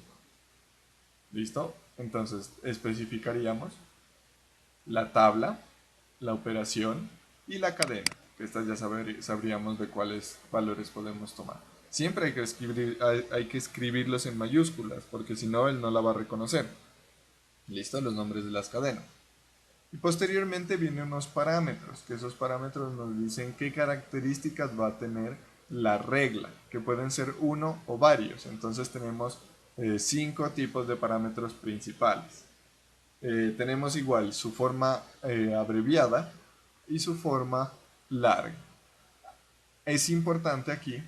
¿Listo? Entonces especificaríamos la tabla, la operación y la cadena, que estas ya sabríamos de cuáles valores podemos tomar. Siempre hay que escribirlos en mayúsculas, porque si no, él no la va a reconocer. ¿Listo? Los nombres de las cadenas. Y posteriormente vienen unos parámetros, que esos parámetros nos dicen qué características va a tener la regla, que pueden ser uno o varios. Entonces tenemos 5 tipos de parámetros principales. Tenemos igual su forma abreviada y su forma larga. Es importante aquí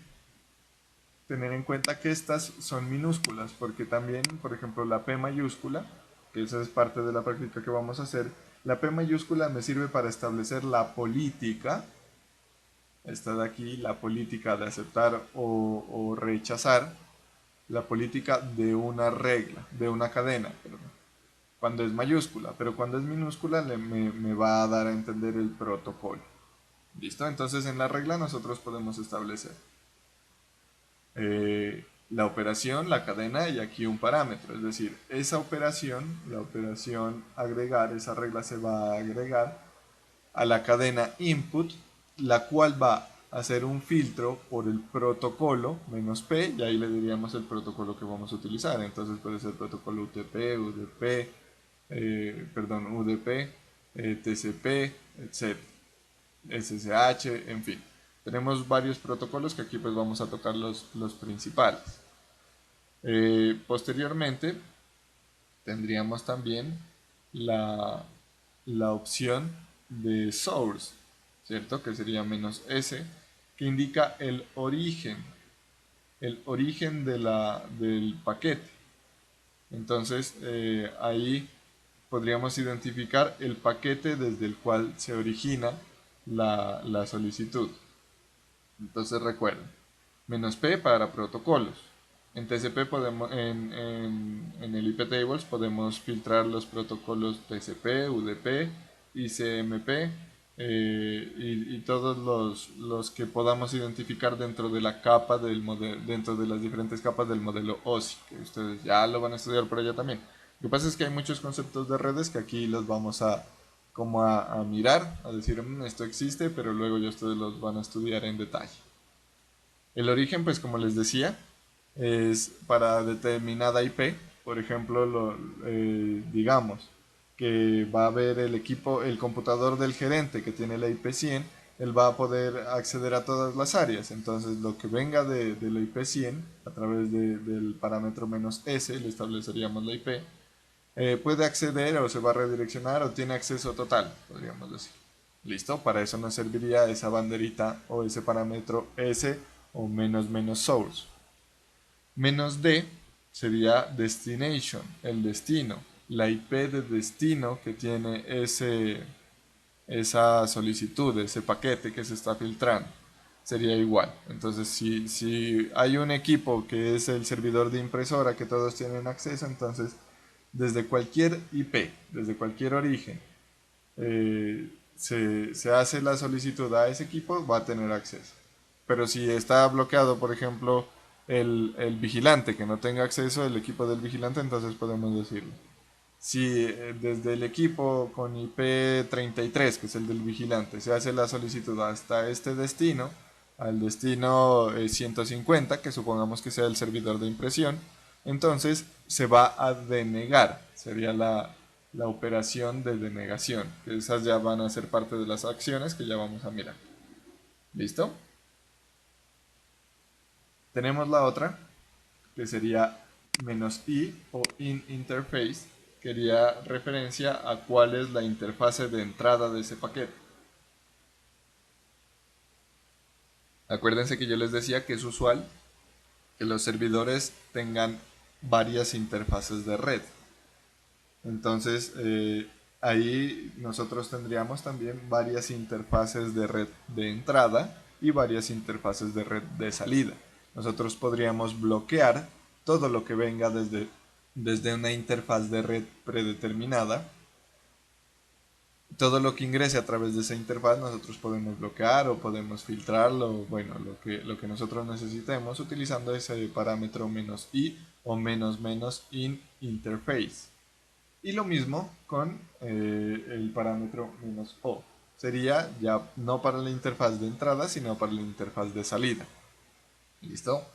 tener en cuenta que estas son minúsculas, porque también, por ejemplo, la P mayúscula, que esa es parte de la práctica que vamos a hacer, la P mayúscula me sirve para establecer la política, esta de aquí, la política de aceptar o rechazar, la política de una regla, de una cadena, perdón, cuando es mayúscula, pero cuando es minúscula me va a dar a entender el protocolo. ¿Listo? Entonces en la regla nosotros podemos establecer la operación, la cadena y aquí un parámetro, es decir, esa operación, la operación agregar, esa regla se va a agregar a la cadena input, la cual va a hacer un filtro por el protocolo "-p", y ahí le diríamos el protocolo que vamos a utilizar. Entonces puede ser protocolo UTP, UDP, UDP, TCP, etc. SSH, en fin. Tenemos varios protocolos que aquí pues vamos a tocar los principales. Posteriormente tendríamos también la opción de source, ¿cierto? Que sería "-s", que indica el origen del paquete. Entonces ahí podríamos identificar el paquete desde el cual se origina la solicitud. Entonces recuerden, "-p" para protocolos. En TCP en el IP tables podemos filtrar los protocolos TCP, UDP, ICMP y todos los que podamos identificar dentro de la capa dentro de las diferentes capas del modelo OSI, que ustedes ya lo van a estudiar por allá también. Lo que pasa es que hay muchos conceptos de redes que aquí los vamos a mirar, a decir esto existe, pero luego ya ustedes los van a estudiar en detalle. El origen, pues como les decía, es para determinada IP. Por ejemplo, digamos que va a haber el computador del gerente que tiene la IP 100, él va a poder acceder a todas las áreas. Entonces lo que venga de la IP 100 a través del parámetro "-s, le estableceríamos la IP, puede acceder o se va a redireccionar o tiene acceso total, podríamos decir. ¿Listo? Para eso nos serviría esa banderita o ese parámetro "-s" o "-source". "-d" sería destination, el destino, la IP de destino que tiene esa solicitud, ese paquete que se está filtrando. sería igual. Entonces, si hay un equipo que es el servidor de impresora que todos tienen acceso, entonces desde cualquier IP, desde cualquier origen, se hace la solicitud a ese equipo, va a tener acceso. Pero si está bloqueado, por ejemplo, el vigilante que no tenga acceso, el equipo del vigilante, entonces podemos decirlo. Si desde el equipo con IP 33, que es el del vigilante, se hace la solicitud hasta este destino, al destino 150, que supongamos que sea el servidor de impresión, entonces se va a denegar, sería la operación de denegación, que esas ya van a ser parte de las acciones que ya vamos a mirar. ¿Listo? Tenemos la otra, que sería "-i" o "in interface", que haría referencia a cuál es la interfase de entrada de ese paquete. Acuérdense que yo les decía que es usual que los servidores tengan varias interfaces de red. Entonces, ahí nosotros tendríamos también varias interfaces de red de entrada y varias interfaces de red de salida. Nosotros podríamos bloquear todo lo que venga desde una interfaz de red predeterminada. Todo lo que ingrese a través de esa interfaz nosotros podemos bloquear o podemos filtrarlo, bueno, lo que nosotros necesitemos utilizando ese parámetro "-i" o "-in interface". Y lo mismo con el parámetro "-o". Sería ya no para la interfaz de entrada, sino para la interfaz de salida. ¿Listo?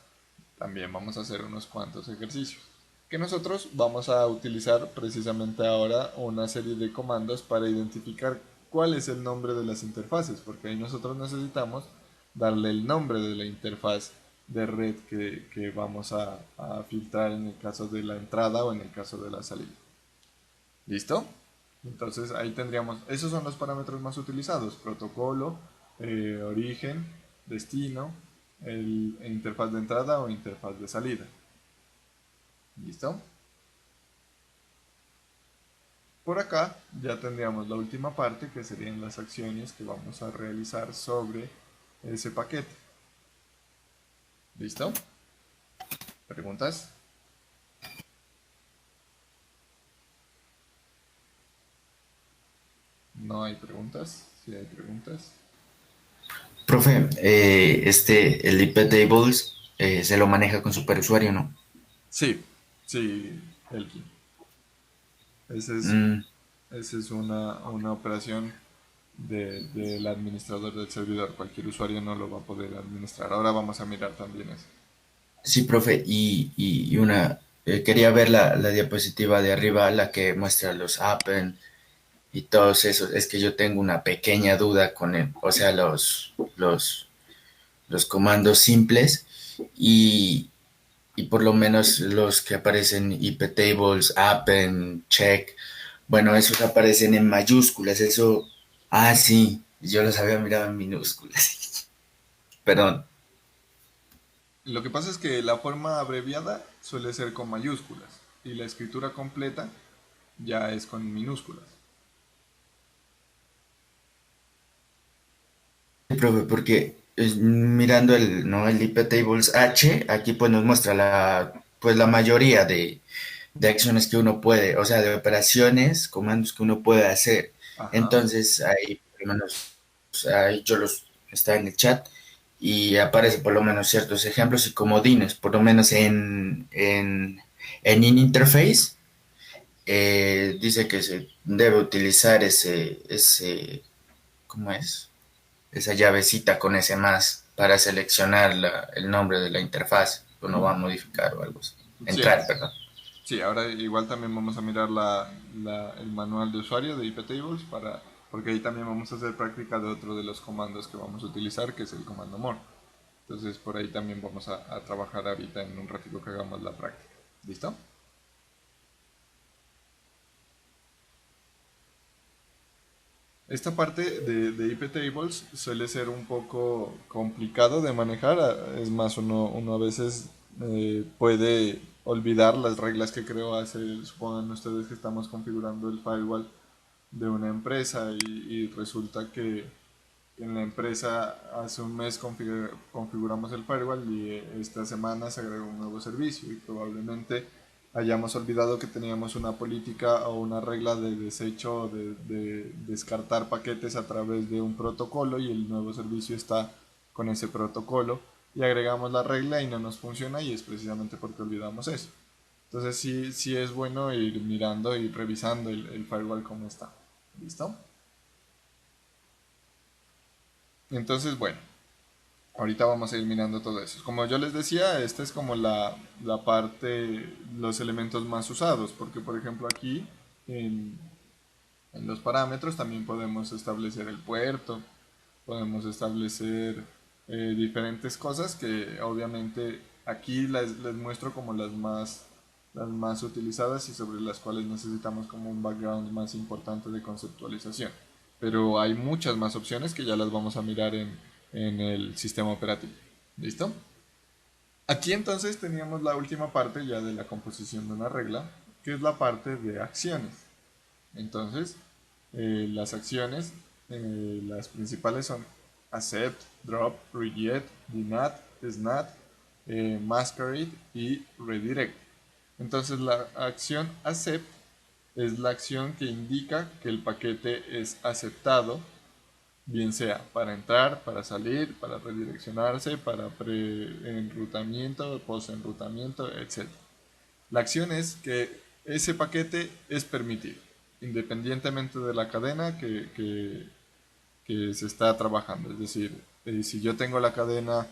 También vamos a hacer unos cuantos ejercicios. Que nosotros vamos a utilizar precisamente ahora una serie de comandos para identificar cuál es el nombre de las interfaces, porque ahí nosotros necesitamos darle el nombre de la interfaz de red que vamos a filtrar en el caso de la entrada o en el caso de la salida. ¿Listo? Entonces ahí tendríamos, esos son los parámetros más utilizados: protocolo, origen, destino, interfaz de entrada o interfaz de salida. ¿Listo? Por acá ya tendríamos la última parte, que serían las acciones que vamos a realizar sobre ese paquete. ¿Listo? ¿Preguntas? No hay preguntas. Sí hay preguntas. Profe, el IP tables se lo maneja con superusuario, ¿no? Sí, sí, Elkin. Ese es, Mm, esa es una operación del administrador del servidor. Cualquier usuario no lo va a poder administrar. Ahora vamos a mirar también eso. sí, profe, y una, quería ver la diapositiva de arriba, la que muestra los appen y todos esos. Es que yo tengo una pequeña duda con el, o sea, los comandos simples y, y por lo menos los que aparecen IP tables, appen, check. Bueno, esos aparecen en mayúsculas, eso, sí, yo los había mirado en minúsculas. Perdón. Lo que pasa es que la forma abreviada suele ser con mayúsculas y la escritura completa ya es con minúsculas. Profe, porque mirando el, ¿no? el IP Tables H, aquí pues nos muestra pues la mayoría de acciones que uno puede, o sea, de operaciones, comandos que uno puede hacer. Ajá. Entonces, ahí, por lo menos, ahí yo los, está en el chat y aparece por lo menos ciertos ejemplos y comodines, por lo menos en interface, dice que se debe utilizar ¿cómo es? Esa llavecita con ese más para seleccionar el nombre de la interfaz que uno va a modificar o algo así. Sí, Entrar, perdón. sí, ahora igual también vamos a mirar el manual de usuario de IPTables porque ahí también vamos a hacer práctica de otro de los comandos que vamos a utilizar, que es el comando more. Entonces por ahí también vamos a trabajar ahorita en un ratito que hagamos la práctica. ¿Listo? Esta parte de IPTables suele ser un poco complicado de manejar. Es más, uno a veces puede olvidar las reglas que creó hace, supongan ustedes que estamos configurando el firewall de una empresa y resulta en la empresa hace un mes configuramos el firewall y esta semana se agregó un nuevo servicio y probablemente hayamos olvidado que teníamos una política o una regla de desecho de descartar paquetes a través de un protocolo y el nuevo servicio está con ese protocolo y agregamos la regla y no nos funciona y es precisamente porque olvidamos eso. Entonces sí es bueno ir mirando y revisando el firewall como está. ¿Listo? Entonces, bueno, ahorita vamos a ir mirando todo eso. Como yo les decía, esta es como la parte, los elementos más usados, porque por ejemplo aquí en, en los parámetros también podemos establecer el puerto, podemos establecer diferentes cosas que obviamente aquí les muestro como las más utilizadas y sobre las cuales necesitamos como un background más importante de conceptualización. Pero hay muchas más opciones que ya las vamos a mirar en el sistema operativo. ¿Listo? Aquí entonces teníamos la última parte ya de la composición de una regla, que es la parte de acciones. Entonces, las acciones, las principales son accept, drop, reject, dnat, snat, masquerade y redirect. Entonces la acción accept es la acción que indica que el paquete es aceptado, bien sea para entrar, para salir, para redireccionarse, para pre-enrutamiento, post-enrutamiento, etc. La acción es que ese paquete es permitido, independientemente de la cadena que se está trabajando. Es decir, si yo tengo la cadena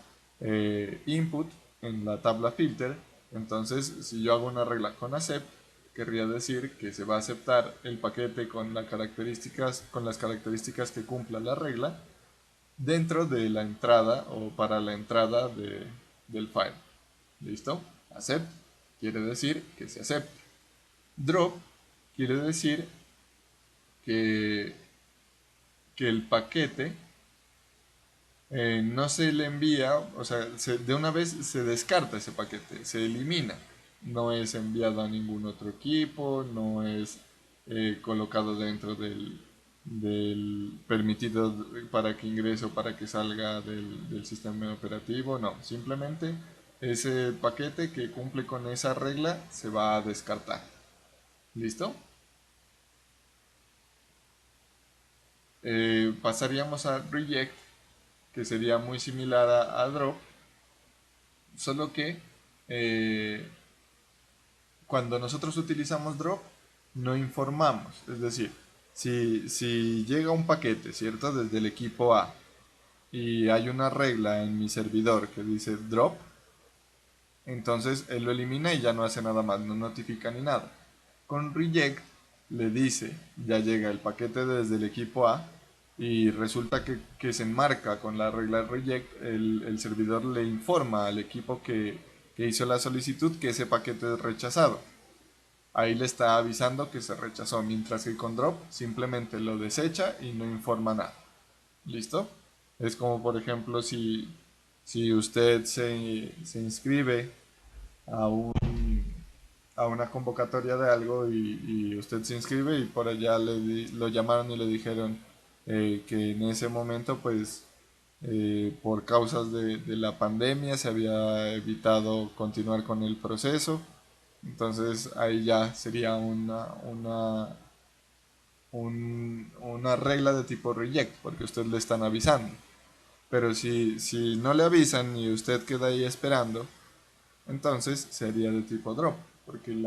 input en la tabla filter, entonces si yo hago una regla con accept, querría decir que se va a aceptar el paquete con las características que cumpla la regla dentro de la entrada o para la entrada del file. ¿Listo? Accept quiere decir que se acepte. Drop quiere decir que, que el paquete no se le envía, o sea, de una vez se descarta ese paquete, se elimina. No es enviado a ningún otro equipo, no es colocado dentro del permitido para que ingrese o para que salga del sistema operativo, no, simplemente ese paquete que cumple con esa regla se va a descartar. ¿Listo? Pasaríamos a reject, que sería muy similar a drop, solo que eh, cuando nosotros utilizamos drop no informamos, es decir, si llega un paquete, ¿cierto? Desde el equipo A y hay una regla en mi servidor que dice drop, entonces él lo elimina y ya no hace nada más, no notifica ni nada. Con reject le dice, ya llega el paquete desde el equipo A y resulta que se enmarca con la regla reject, el servidor le informa al equipo que hizo la solicitud que ese paquete es rechazado. Ahí le está avisando que se rechazó, mientras que con drop simplemente lo desecha y no informa nada. ¿Listo? Es como por ejemplo si usted se inscribe a, un, a una convocatoria de algo y usted se inscribe y por allá lo llamaron y le dijeron que en ese momento pues por causas de la pandemia se había evitado continuar con el proceso. Entonces ahí ya sería una regla de tipo reject, porque usted le están avisando. Pero si no le avisan y usted queda ahí esperando, entonces sería de tipo drop, porque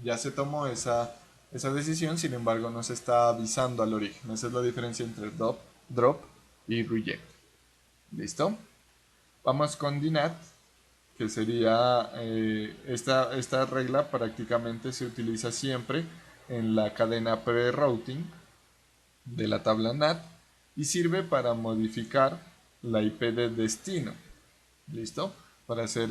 ya se tomó esa decisión, sin embargo no se está avisando al origen. Esa es la diferencia entre drop y reject. ¿Listo? Vamos con dnat, que sería esta regla prácticamente se utiliza siempre en la cadena pre-routing de la tabla NAT y sirve para modificar la IP de destino. ¿Listo? Para hacer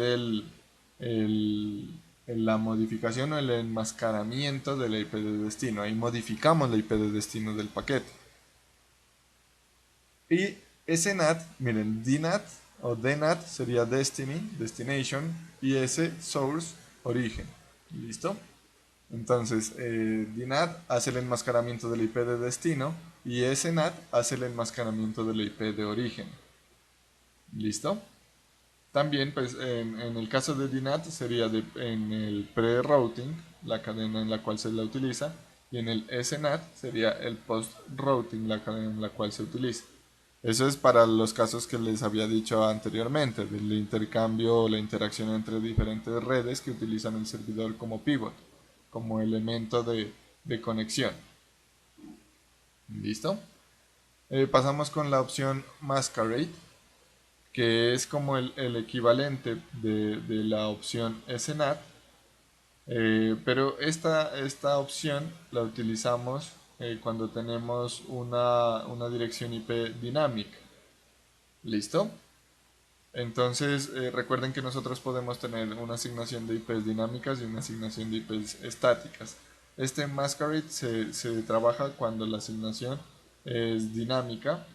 la modificación o el enmascaramiento de la IP de destino. Ahí modificamos la IP de destino del paquete. Y ese NAT, miren, DNAT o DNAT sería Destiny, Destination, y ese Source, origen. ¿Listo? Entonces, DNAT hace el enmascaramiento del IP de destino y SNAT hace el enmascaramiento de la IP de origen. ¿Listo? También, pues, en el caso de DNAT sería en el pre-routing, la cadena en la cual se la utiliza, y en el SNAT sería el post-routing, la cadena en la cual se utiliza. Eso es para los casos que les había dicho anteriormente, del intercambio o la interacción entre diferentes redes que utilizan el servidor como pivot, como elemento de conexión. ¿Listo? Pasamos con la opción Masquerade, que es como el equivalente de la opción SNAT, pero esta opción la utilizamos cuando tenemos una dirección IP dinámica. ¿Listo? Entonces, recuerden que nosotros podemos tener una asignación de IPs dinámicas y una asignación de IPs estáticas. Este Masquerade se trabaja cuando la asignación es dinámica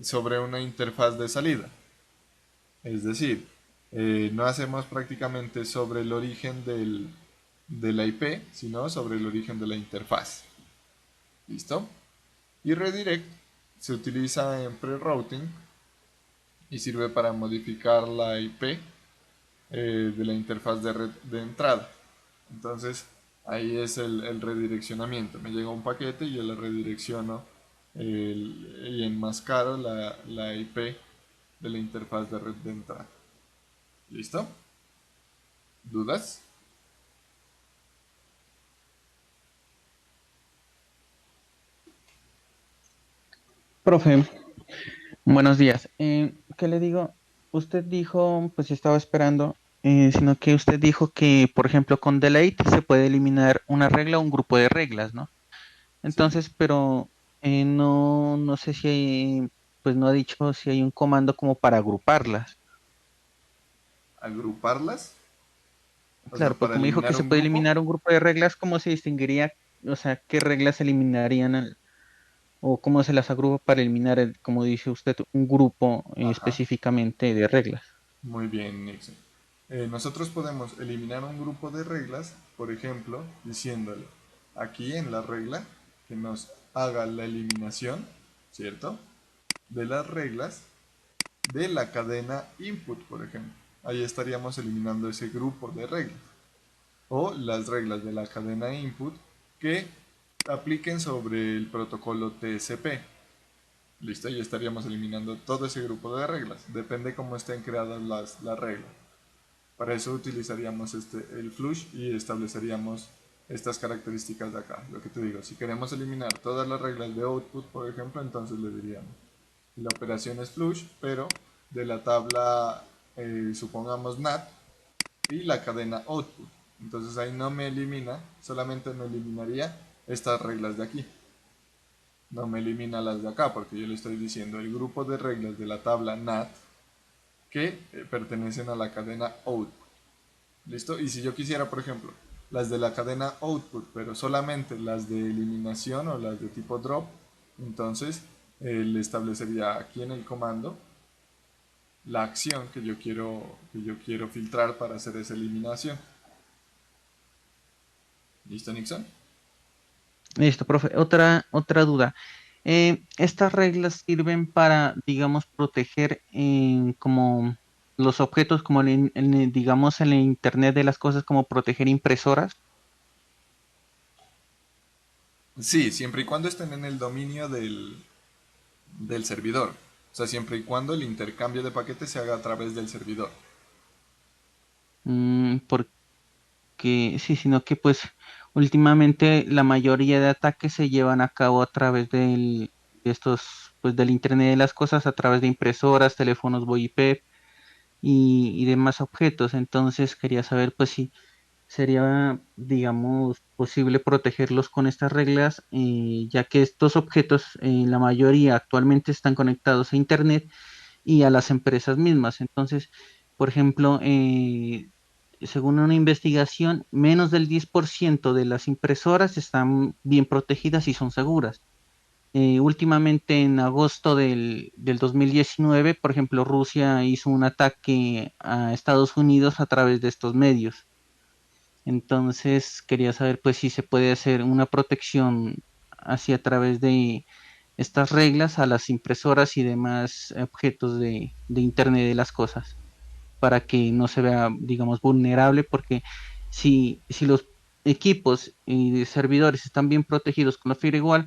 sobre una interfaz de salida. Es decir, no hacemos prácticamente sobre el origen de la IP, sino sobre el origen de la interfaz. ¿Listo? Y redirect se utiliza en pre-routing y sirve para modificar la IP de la interfaz de red de entrada. Entonces, ahí es el redireccionamiento. Me llega un paquete y yo le redirecciono y enmascaro la IP de la interfaz de red de entrada. ¿Listo? ¿Dudas? Profe, buenos días. ¿Qué le digo? Usted dijo, pues estaba esperando, sino que usted dijo que, por ejemplo, con delete se puede eliminar una regla o un grupo de reglas, ¿no? Sí. Entonces, pero no sé si hay, pues no ha dicho si hay un comando como para agruparlas. Agruparlas, o sea, Claro, pues para como dijo que eliminar se un puede grupo. eliminar un grupo de reglas, ¿cómo se distinguiría, o sea, qué reglas se eliminarían o cómo se las agrupa para eliminar, como dice usted, un grupo Ajá. específicamente de reglas? Muy bien, Nixon. Nosotros podemos eliminar un grupo de reglas, por ejemplo, diciéndole aquí en la regla que nos haga la eliminación, ¿cierto? De las reglas de la cadena input, por ejemplo. Ahí estaríamos eliminando ese grupo de reglas. O las reglas de la cadena input que apliquen sobre el protocolo TCP. Listo, y estaríamos eliminando todo ese grupo de reglas. Depende cómo estén creadas las reglas. Para eso utilizaríamos el flush y estableceríamos estas características de acá. Lo que te digo, si queremos eliminar todas las reglas de output, por ejemplo, entonces le diríamos, la operación es flush, pero de la tabla, supongamos NAT, y la cadena output. Entonces ahí no me elimina, solamente me eliminaría estas reglas de aquí. No me elimina las de acá porque yo le estoy diciendo el grupo de reglas de la tabla NAT que pertenecen a la cadena output. ¿Listo? Y si yo quisiera, por ejemplo, las de la cadena output, pero solamente las de eliminación o las de tipo drop, entonces le establecería aquí en el comando la acción que yo quiero filtrar para hacer esa eliminación. ¿Listo, Nixon? Listo, profe. Otra duda. ¿Estas reglas sirven para, digamos, proteger como los objetos, como digamos, en el Internet de las cosas, como proteger impresoras? Sí, siempre y cuando estén en el dominio del servidor. O sea, siempre y cuando el intercambio de paquetes se haga a través del servidor. Porque sí, sino que pues últimamente la mayoría de ataques se llevan a cabo a través de estos, pues del Internet de las cosas, a través de impresoras, teléfonos VoIP y demás objetos. Entonces quería saber pues si sería, digamos, posible protegerlos con estas reglas, ya que estos objetos, la mayoría actualmente están conectados a Internet y a las empresas mismas. Entonces, por ejemplo, según una investigación, menos del 10% de las impresoras están bien protegidas y son seguras. Últimamente, en agosto del 2019, por ejemplo, Rusia hizo un ataque a Estados Unidos a través de estos medios. Entonces, quería saber pues si se puede hacer una protección así a través estas reglas a las impresoras y demás objetos de Internet de las cosas, para que no se vea, digamos, vulnerable, porque si los equipos y servidores están bien protegidos con la firewall,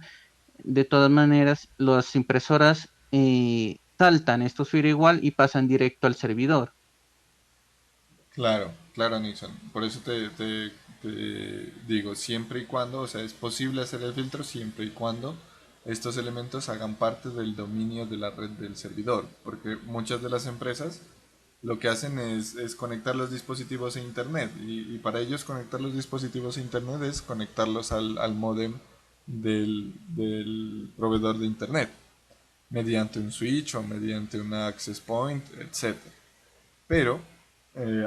de todas maneras, las impresoras saltan estos firewall y pasan directo al servidor. Claro, claro, Nixon. Por eso te digo, siempre y cuando, o sea, es posible hacer el filtro siempre y cuando estos elementos hagan parte del dominio de la red del servidor, porque muchas de las empresas lo que hacen es conectar los dispositivos a Internet y para ellos conectar los dispositivos a Internet es conectarlos al módem del proveedor de Internet mediante un switch o mediante una access point, etcétera. Pero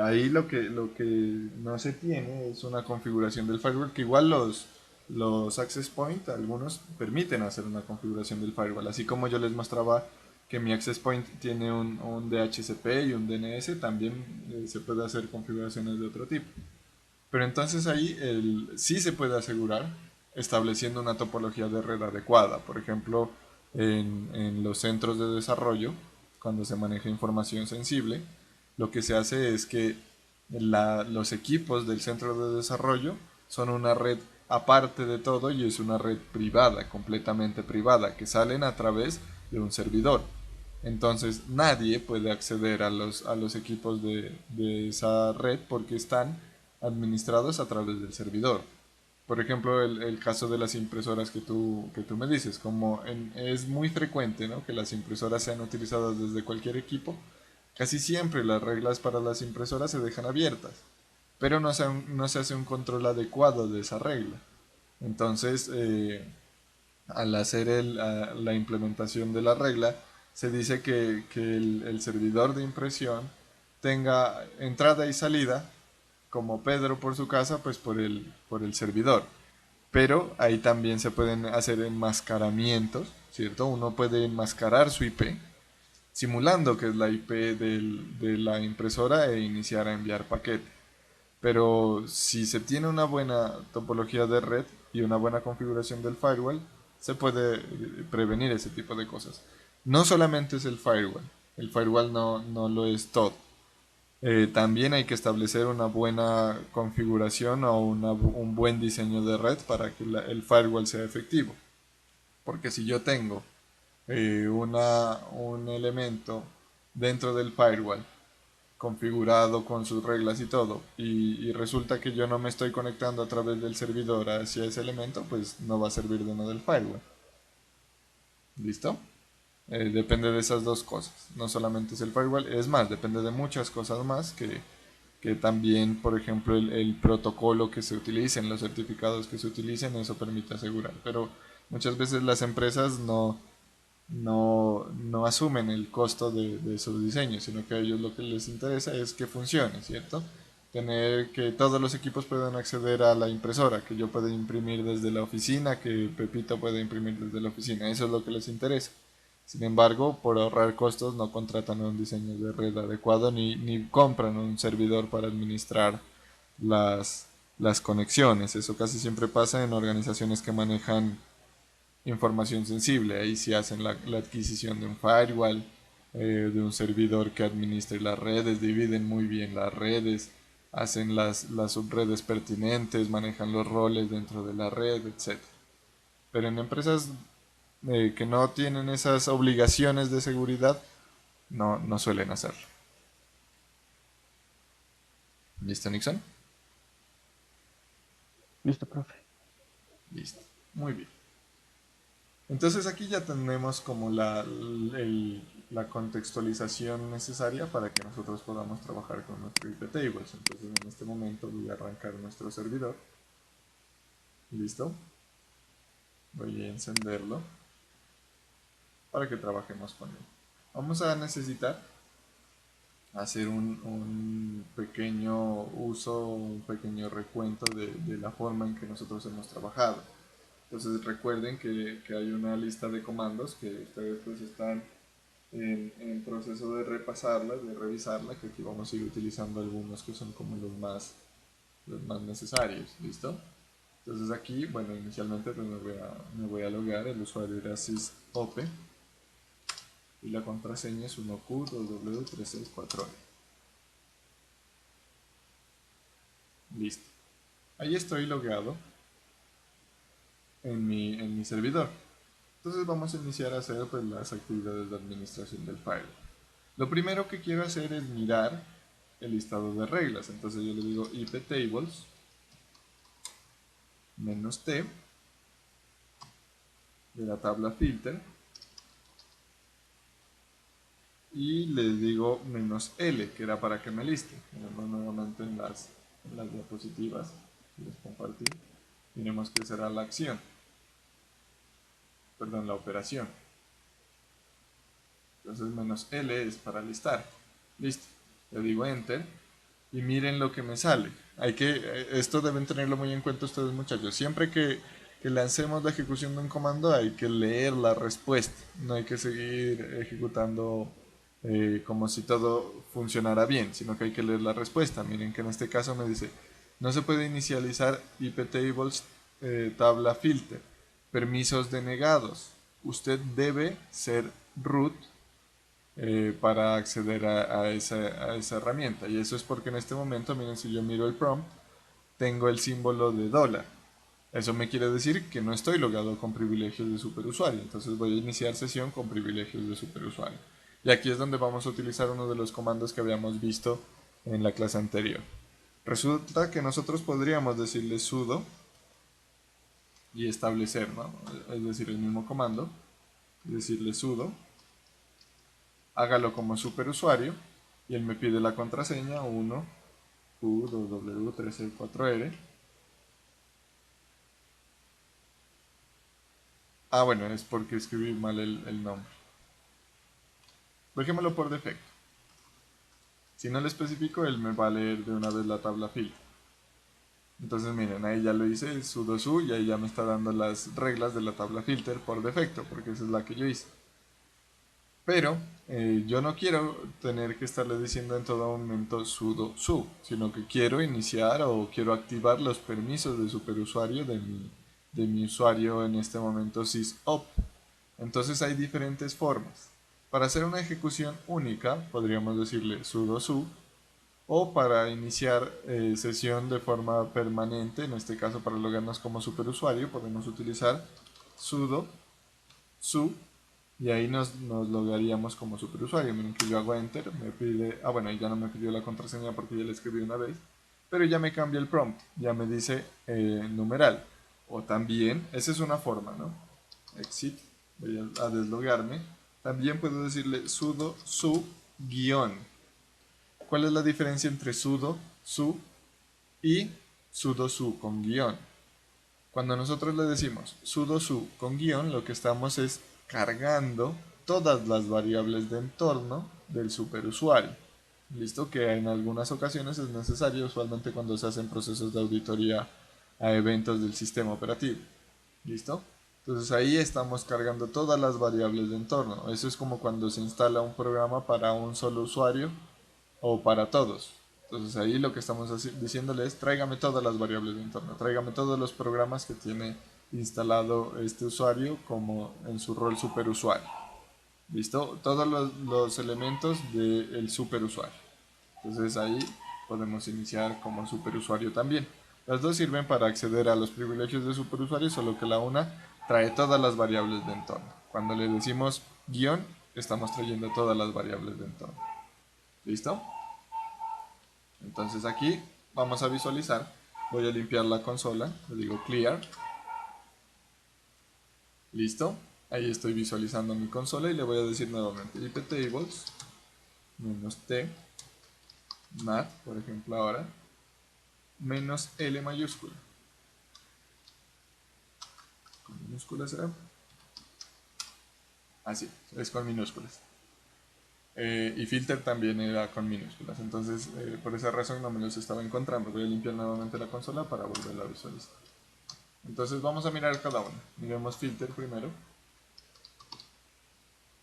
ahí lo que no se tiene es una configuración del firewall, que igual los access point, algunos permiten hacer una configuración del firewall, así como yo les mostraba que mi access point tiene un DHCP y un DNS, también se puede hacer configuraciones de otro tipo. Pero entonces ahí sí se puede asegurar estableciendo una topología de red adecuada. Por ejemplo, en los centros de desarrollo, cuando se maneja información sensible, lo que se hace es que los equipos del centro de desarrollo son una red aparte de todo y es una red privada, completamente privada, que salen a través de un servidor. Entonces nadie puede acceder a los equipos de esa red porque están administrados a través del servidor. Por ejemplo, el caso de las impresoras que tú me dices, como es muy frecuente, ¿no?, que las impresoras sean utilizadas desde cualquier equipo, casi siempre las reglas para las impresoras se dejan abiertas, pero no se hace un control adecuado de esa regla. Entonces, al hacer la implementación de la regla, se dice que el servidor de impresión tenga entrada y salida, como Pedro por su casa, pues por el servidor. Pero ahí también se pueden hacer enmascaramientos, ¿cierto? Uno puede enmascarar su IP, simulando que es la IP de la impresora e iniciar a enviar paquete. Pero si se tiene una buena topología de red y una buena configuración del firewall, se puede prevenir ese tipo de cosas. No solamente es el firewall no lo es todo. También hay que establecer una buena configuración o un buen diseño de red para que el firewall sea efectivo. Porque si yo tengo un elemento dentro del firewall configurado con sus reglas y todo, y resulta que yo no me estoy conectando a través del servidor hacia ese elemento, pues no va a servir de nada el firewall. ¿Listo? Depende de esas dos cosas. No solamente es el firewall, es más, depende de muchas cosas más que también, por ejemplo, el protocolo que se utilicen, los certificados que se utilicen, eso permite asegurar. Pero muchas veces las empresas no asumen el costo de esos diseños, sino que a ellos lo que les interesa es que funcione, ¿cierto? Tener que todos los equipos puedan acceder a la impresora, que yo pueda imprimir desde la oficina, que Pepito pueda imprimir desde la oficina, eso es lo que les interesa. Sin embargo, por ahorrar costos no contratan un diseño de red adecuado ni compran un servidor para administrar las conexiones. Eso casi siempre pasa en organizaciones que manejan información sensible. Ahí sí hacen la adquisición de un firewall, de un servidor que administre las redes, dividen muy bien las redes, hacen las subredes pertinentes, manejan los roles dentro de la red, etc. Pero en empresas que no tienen esas obligaciones de seguridad, no suelen hacerlo. ¿Listo, Nixon? Listo, profe. Listo. Muy bien. Entonces aquí ya tenemos como la contextualización necesaria para que nosotros podamos trabajar con nuestro IP tables. Entonces en este momento voy a arrancar nuestro servidor. ¿Listo? Voy a encenderlo para que trabajemos con él. Vamos a necesitar hacer un pequeño uso, un pequeño recuento de la forma en que nosotros hemos trabajado. Entonces recuerden que hay una lista de comandos que ustedes pues están en proceso de repasarla, de revisarla, que aquí vamos a ir utilizando algunos que son como los más necesarios, ¿listo? Entonces aquí, bueno, inicialmente pues me voy a logar, el usuario era sysope y la contraseña es 1Q2W364. Listo. Ahí estoy logado en mi servidor. Entonces vamos a iniciar a hacer pues, las actividades de administración del firewall. Lo primero que quiero hacer es mirar el listado de reglas. Entonces yo le digo iptables -t de la tabla filter y le digo -l, que era para que me liste. Miremos nuevamente en las diapositivas que les compartí. Miremos que será la acción, perdón, la operación. Entonces -l es para listar. Listo. Le digo enter y miren lo que me sale. Esto deben tenerlo muy en cuenta ustedes, muchachos. Siempre que lancemos la ejecución de un comando hay que leer la respuesta. No hay que seguir ejecutando como si todo funcionara bien, sino que hay que leer la respuesta. Miren que en este caso me dice, no se puede inicializar iptables tabla filter. Permisos denegados. Usted debe ser root para acceder a esa herramienta. Y eso es porque en este momento, miren, si yo miro el prompt, tengo el símbolo de dólar. Eso me quiere decir que no estoy logado con privilegios de superusuario. Entonces voy a iniciar sesión con privilegios de superusuario. Y aquí es donde vamos a utilizar uno de los comandos que habíamos visto en la clase anterior. Resulta que nosotros podríamos decirle sudo y establecer, ¿no? Es decir, el mismo comando, decirle sudo, hágalo como superusuario y él me pide la contraseña 1Q2W364R. Ah, bueno, es porque escribí mal el nombre. Dejémoslo por defecto. Si no le especifico, él me va a leer de una vez la tabla filter. Entonces miren, ahí ya lo hice, sudo su, y ahí ya me está dando las reglas de la tabla filter por defecto, porque esa es la que yo hice. Pero yo no quiero tener que estarle diciendo en todo momento sudo su, sino que quiero iniciar o quiero activar los permisos de superusuario de mi usuario en este momento sysop. Entonces hay diferentes formas. Para hacer una ejecución única podríamos decirle sudo su, o para iniciar sesión de forma permanente, en este caso para logarnos como superusuario podemos utilizar sudo su y ahí nos logaríamos como superusuario. Miren que yo hago enter, me pide, bueno, ahí ya no me pidió la contraseña porque ya la escribí una vez, pero ya me cambia el prompt, ya me dice numeral, o también, esa es una forma, ¿no? Exit, voy a deslogarme, también puedo decirle sudo su guión. ¿Cuál es la diferencia entre sudo su y sudo su con guión? Cuando nosotros le decimos sudo su con guión, lo que estamos es cargando todas las variables de entorno del superusuario. Listo, que en algunas ocasiones es necesario, usualmente cuando se hacen procesos de auditoría a eventos del sistema operativo. ¿Listo? Entonces ahí estamos cargando todas las variables de entorno. Eso es como cuando se instala un programa para un solo usuario o para todos. Entonces ahí lo que estamos diciéndole es tráigame todas las variables de entorno, tráigame todos los programas que tiene instalado este usuario como en su rol superusuario. ¿Listo? Todos los elementos del superusuario. Entonces ahí podemos iniciar como superusuario también. Las dos sirven para acceder a los privilegios de superusuario, solo que la una trae todas las variables de entorno. Cuando le decimos guión, estamos trayendo todas las variables de entorno. ¿Listo? Entonces aquí vamos a visualizar, voy a limpiar la consola, le digo clear, listo, ahí estoy visualizando mi consola y le voy a decir nuevamente iptables -t mat, por ejemplo ahora, -l mayúscula, ¿con minúsculas será? Así, es con minúsculas. Y filter también era con minúsculas, entonces por esa razón no me los estaba encontrando. Voy a limpiar nuevamente la consola para volverla a visualizar. Entonces vamos a mirar cada uno. Miremos filter primero.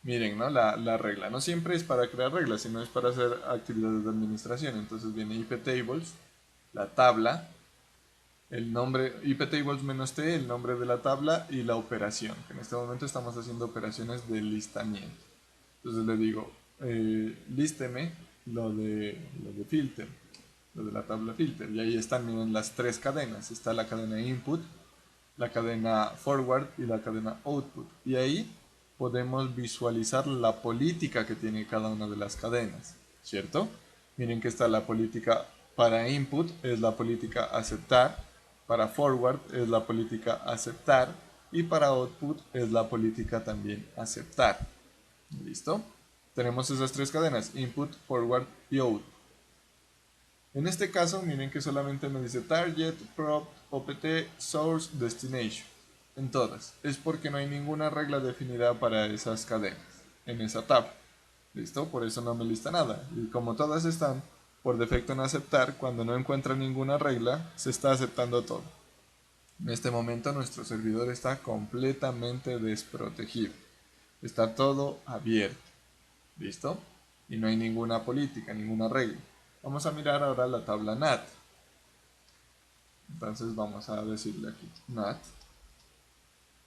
Miren, ¿no? La regla no siempre es para crear reglas, sino es para hacer actividades de administración. Entonces viene iptables, la tabla, el nombre iptables menos t, el nombre de la tabla y la operación, que en este momento estamos haciendo operaciones de listamiento. Entonces le digo, lísteme lo de filter, lo de la tabla filter, y ahí están, miren, las tres cadenas. Está la cadena input, la cadena forward y la cadena output, y ahí podemos visualizar la política que tiene cada una de las cadenas, ¿cierto? Miren que está la política para input, es la política aceptar, para forward es la política aceptar, y para output es la política también aceptar. ¿Listo? Tenemos esas tres cadenas, input, forward y output. En este caso, miren que solamente me dice target, prop, opt, source, destination. En todas. Es porque no hay ninguna regla definida para esas cadenas en esa tabla. ¿Listo? Por eso no me lista nada. Y como todas están por defecto en aceptar, cuando no encuentra ninguna regla, se está aceptando todo. En este momento nuestro servidor está completamente desprotegido. Está todo abierto. ¿Listo? Y no hay ninguna política, ninguna regla. Vamos a mirar ahora la tabla NAT. Entonces vamos a decirle aquí NAT.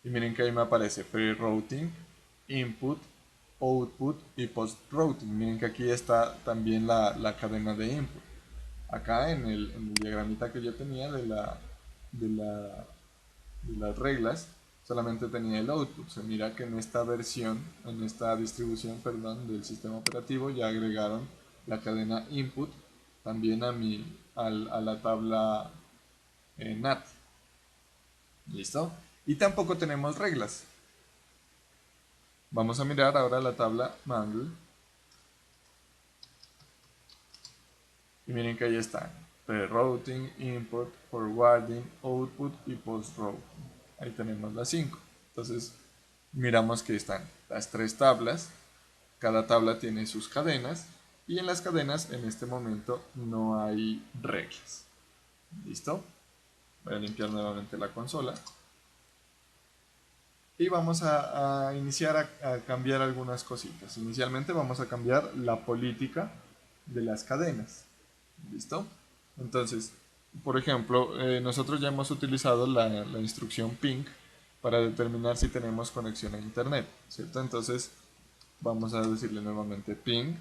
Y miren que ahí me aparece pre-routing, input, output y post-routing. Miren que aquí está también la cadena de input. Acá en el diagramita que yo tenía de las reglas, solamente tenía el output. Se mira que en esta versión, en esta distribución, perdón, del sistema operativo ya agregaron la cadena input también a la tabla NAT. ¿Listo? Y tampoco tenemos reglas. Vamos a mirar ahora la tabla Mangle. Y miren que ahí están. Pre-routing, input, forwarding, output y post-routing. Ahí tenemos las 5. Entonces, miramos que están las tres tablas. Cada tabla tiene sus cadenas. Y en las cadenas, en este momento, no hay reglas. ¿Listo? Voy a limpiar nuevamente la consola. Y vamos a iniciar a cambiar algunas cositas. Inicialmente vamos a cambiar la política de las cadenas. ¿Listo? Entonces, por ejemplo, nosotros ya hemos utilizado la instrucción ping para determinar si tenemos conexión a internet, ¿cierto? Entonces, vamos a decirle nuevamente ping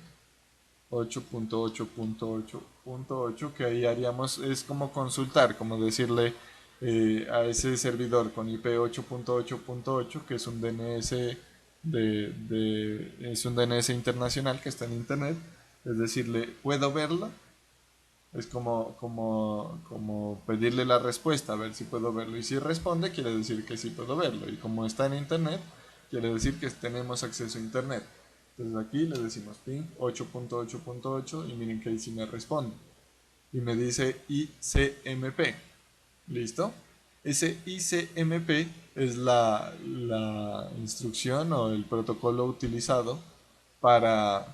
8.8.8.8, que ahí haríamos, es como consultar, como decirle a ese servidor con IP 8.8.8, que es un DNS es un DNS internacional que está en internet, es decirle, ¿puedo verlo? Es como pedirle la respuesta, a ver si puedo verlo. Y si responde, quiere decir que sí puedo verlo. Y como está en internet, quiere decir que tenemos acceso a internet. Entonces aquí le decimos ping 8.8.8 y miren que ahí sí me responde. Y me dice ICMP. ¿Listo? Ese ICMP es la instrucción o el protocolo utilizado para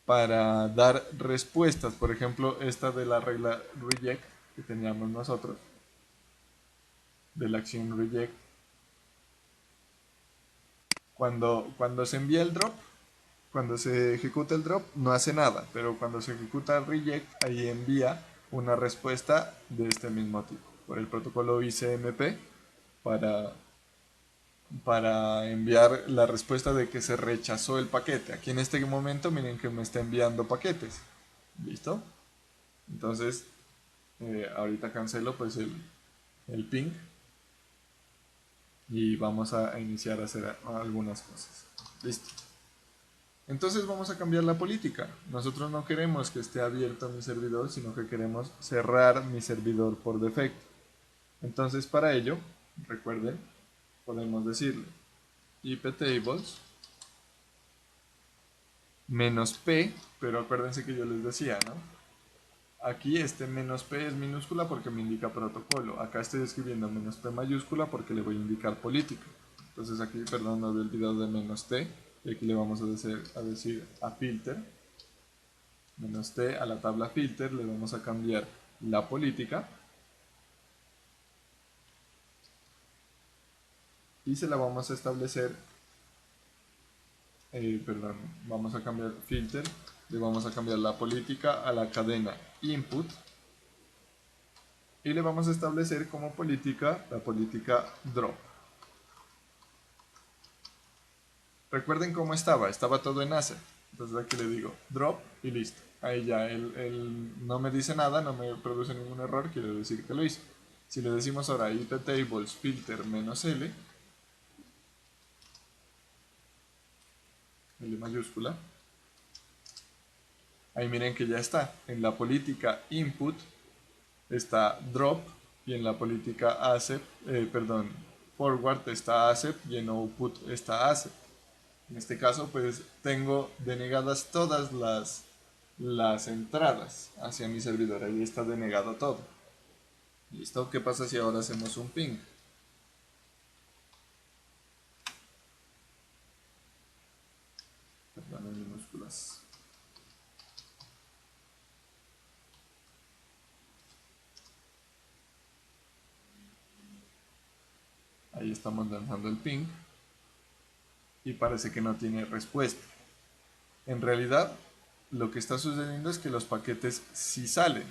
dar respuestas. Por ejemplo, esta de la regla reject que teníamos nosotros, de la acción reject. Cuando se envía el drop, cuando se ejecuta el drop, no hace nada, pero cuando se ejecuta el reject, ahí envía una respuesta de este mismo tipo, por el protocolo ICMP, para enviar la respuesta de que se rechazó el paquete. Aquí en este momento miren que me está enviando paquetes. ¿Listo? Entonces, ahorita cancelo pues el ping y vamos a iniciar a hacer algunas cosas. Listo. Entonces vamos a cambiar la política. Nosotros no queremos que esté abierto mi servidor, sino que queremos cerrar mi servidor por defecto. Entonces para ello, recuerden, podemos decirle iptables menos p, pero acuérdense que yo les decía, ¿no? Aquí este menos p es minúscula porque me indica protocolo. Acá estoy escribiendo menos p mayúscula porque le voy a indicar política. Entonces aquí, perdón, no había olvidado de menos t. Y aquí le vamos a decir a filter. Menos t a la tabla filter le vamos a cambiar la política. Y se la vamos a establecer, perdón, vamos a cambiar filter. Le vamos a cambiar la política a la cadena input. y le vamos a establecer como política la política drop. Recuerden cómo estaba todo en asset. Entonces aquí le digo drop y listo. Ahí ya él no me dice nada, no me produce ningún error, quiere decir que lo hizo. Si le decimos ahora iptables filter -l, L mayúscula, ahí miren que ya está. En la política input está drop y en la política forward está accept y en output está accept. En este caso pues tengo denegadas todas las entradas hacia mi servidor, ahí está denegado todo. ¿Listo? ¿Qué pasa si ahora hacemos un ping? Perdón, en minúsculas. Ahí estamos lanzando el ping y parece que no tiene respuesta. En realidad, lo que está sucediendo es que los paquetes sí salen,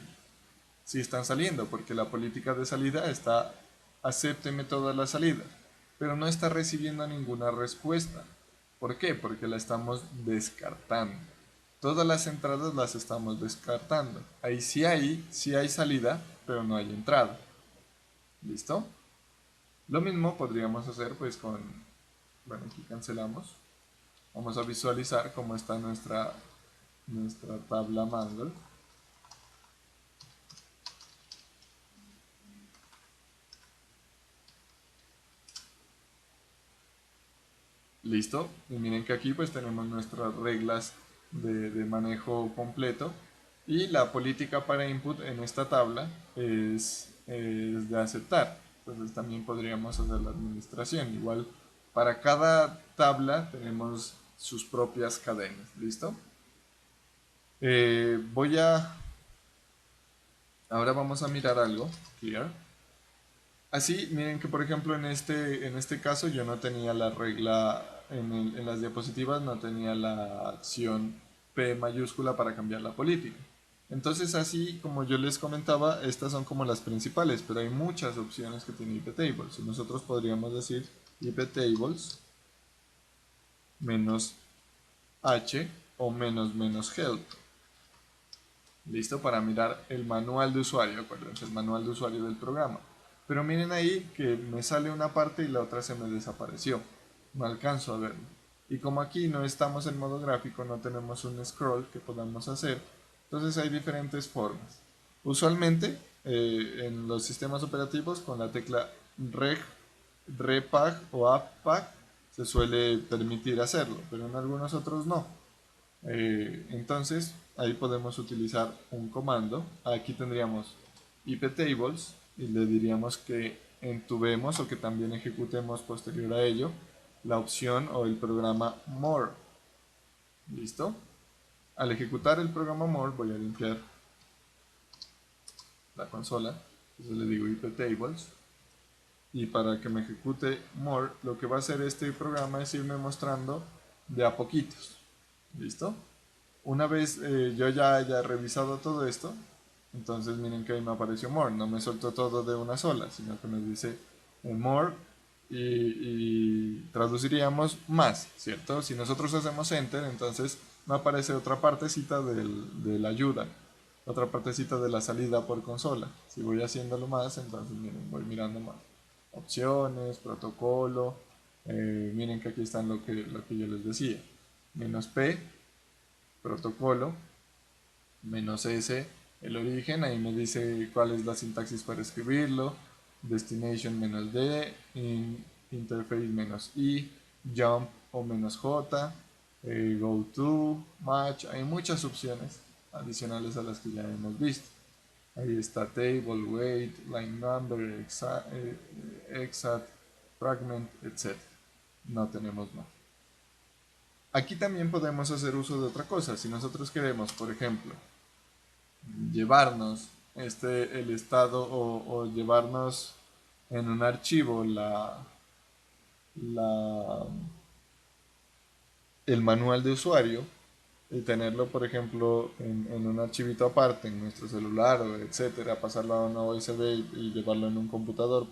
sí están saliendo, porque la política de salida está acépteme todas las salidas, pero no está recibiendo ninguna respuesta. ¿Por qué? Porque la estamos descartando. Todas las entradas las estamos descartando. Ahí sí hay salida, pero no hay entrada. ¿Listo? Lo mismo podríamos hacer pues con, bueno, aquí cancelamos. Vamos a visualizar cómo está nuestra tabla Mangle. Listo, y miren que aquí pues tenemos nuestras reglas de manejo completo y la política para input en esta tabla es de aceptar. Entonces también podríamos hacer la administración. Igual para cada tabla tenemos sus propias cadenas. ¿Listo? Ahora vamos a mirar algo. Clear. Así, miren que por ejemplo en este caso yo no tenía la regla, en las diapositivas no tenía la acción P mayúscula para cambiar la política. Entonces así como yo les comentaba, estas son como las principales, pero hay muchas opciones que tiene iptables. Y nosotros podríamos decir iptables menos h o menos help. Listo, para mirar el manual de usuario, acuérdense, el manual de usuario del programa. Pero miren ahí que me sale una parte y la otra se me desapareció. No alcanzo a verlo. Y como aquí no estamos en modo gráfico, no tenemos un scroll que podamos hacer. Entonces hay diferentes formas. Usualmente en los sistemas operativos con la tecla repag o appag se suele permitir hacerlo, pero en algunos otros no. Entonces ahí podemos utilizar un comando. Aquí tendríamos iptables y le diríamos que entubemos o que también ejecutemos posterior a ello la opción o el programa more. ¿Listo? Al ejecutar el programa more voy a limpiar la consola. Entonces le digo iptables y para que me ejecute more lo que va a hacer este programa es irme mostrando de a poquitos. ¿Listo? Una vez yo ya haya revisado todo esto, entonces miren que ahí me apareció more, no me soltó todo de una sola, sino que me dice more y traduciríamos más, ¿cierto? Si nosotros hacemos enter, entonces me aparece otra partecita de la ayuda, otra partecita de la salida por consola. Si voy haciéndolo más, entonces miren, voy mirando más. Opciones, protocolo, miren que aquí están lo que yo les decía. -P, protocolo, -S, el origen, ahí me dice cuál es la sintaxis para escribirlo, destination -D, interface -I, jump o -J, go to, match, hay muchas opciones adicionales a las que ya hemos visto. Ahí está table, weight, line number, exact, fragment, etc. No tenemos más. Aquí también podemos hacer uso de otra cosa. Si nosotros queremos, por ejemplo, llevarnos el estado o llevarnos en un archivo el manual de usuario, y tenerlo, por ejemplo, en un archivito aparte, en nuestro celular o etcétera, pasarlo a una USB y llevarlo en un computador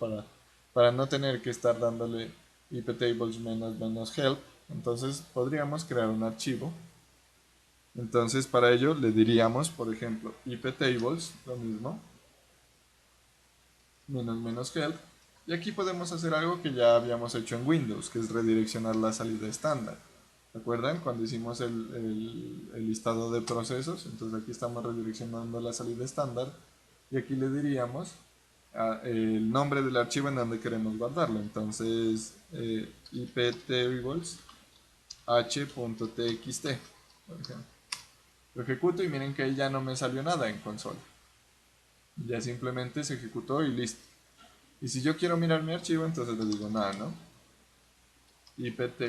para no tener que estar dándole iptables menos help. Entonces podríamos crear un archivo. Entonces para ello le diríamos, por ejemplo, iptables, lo mismo, menos help. Y aquí podemos hacer algo que ya habíamos hecho en Windows, que es redireccionar la salida estándar. ¿Se acuerdan? Cuando hicimos el listado de procesos, entonces aquí estamos redireccionando la salida estándar y aquí le diríamos el nombre del archivo en donde queremos guardarlo. Entonces, iptables h.txt, por ejemplo. Lo ejecuto y miren que ahí ya no me salió nada en consola. Ya simplemente se ejecutó y listo. Y si yo quiero mirar mi archivo, entonces le digo nano ipt,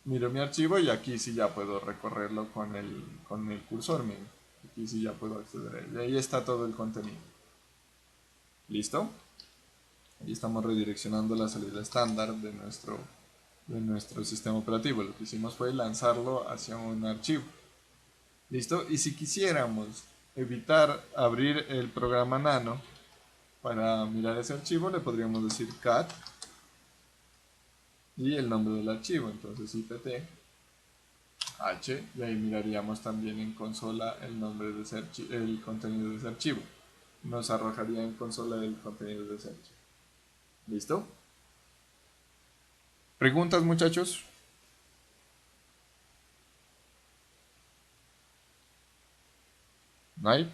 miro mi archivo y aquí sí ya puedo recorrerlo con el cursor. Miren. Aquí sí ya puedo acceder a él. Y ahí está todo el contenido. ¿Listo? Ahí estamos redireccionando la salida estándar de nuestro sistema operativo. Lo que hicimos fue lanzarlo hacia un archivo. ¿Listo? Y si quisiéramos evitar abrir el programa nano para mirar ese archivo, le podríamos decir cat y el nombre del archivo. Entonces ipt h, y ahí miraríamos también en consola el nombre de el contenido de ese archivo. Nos arrojaría en consola el contenido de ese archivo. ¿Listo? ¿Preguntas, muchachos? ¿No hay?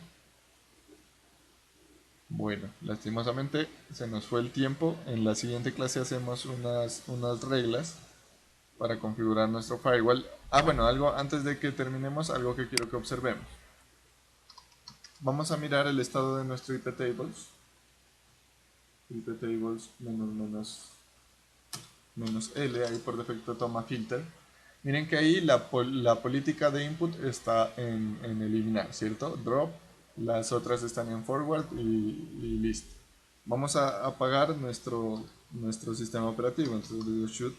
Bueno, lastimosamente se nos fue el tiempo. En la siguiente clase hacemos unas reglas para configurar nuestro firewall. Bueno, algo antes de que terminemos, algo que quiero que observemos. Vamos a mirar el estado de nuestro iptables. Iptables menos L, ahí por defecto toma filter. Miren que ahí la política de input está en eliminar, ¿cierto? Drop, las otras están en forward y listo. Vamos a apagar nuestro sistema operativo, entonces le digo shut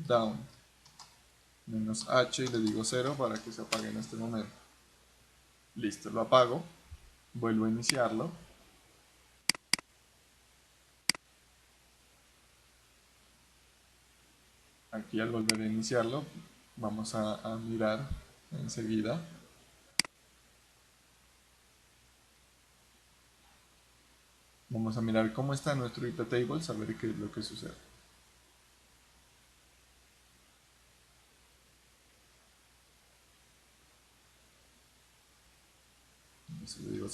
down -h y le digo 0 para que se apague en este momento. Listo, lo apago, vuelvo a iniciarlo. Aquí al volver a iniciarlo vamos a mirar enseguida. Vamos a mirar cómo está nuestro iptables, a ver qué es lo que sucede. Eso le digo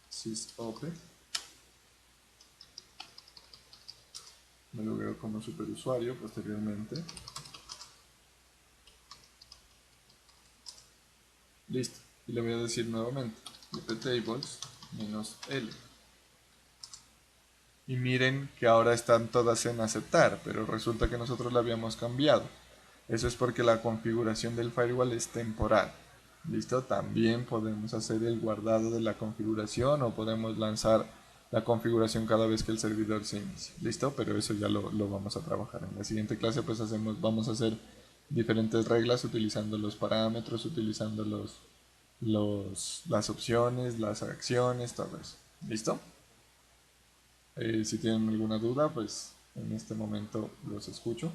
sysope. Me lo veo como superusuario posteriormente. Listo. Y le voy a decir nuevamente iptables -l. Y miren que ahora están todas en aceptar, pero resulta que nosotros la habíamos cambiado. Eso es porque la configuración del firewall es temporal. ¿Listo? También podemos hacer el guardado de la configuración o podemos lanzar la configuración cada vez que el servidor se inicie. ¿Listo? Pero eso ya lo vamos a trabajar. En la siguiente clase pues vamos a hacer diferentes reglas utilizando los parámetros, utilizando las opciones, las acciones, todo eso. ¿Listo? Si tienen alguna duda, pues en este momento los escucho.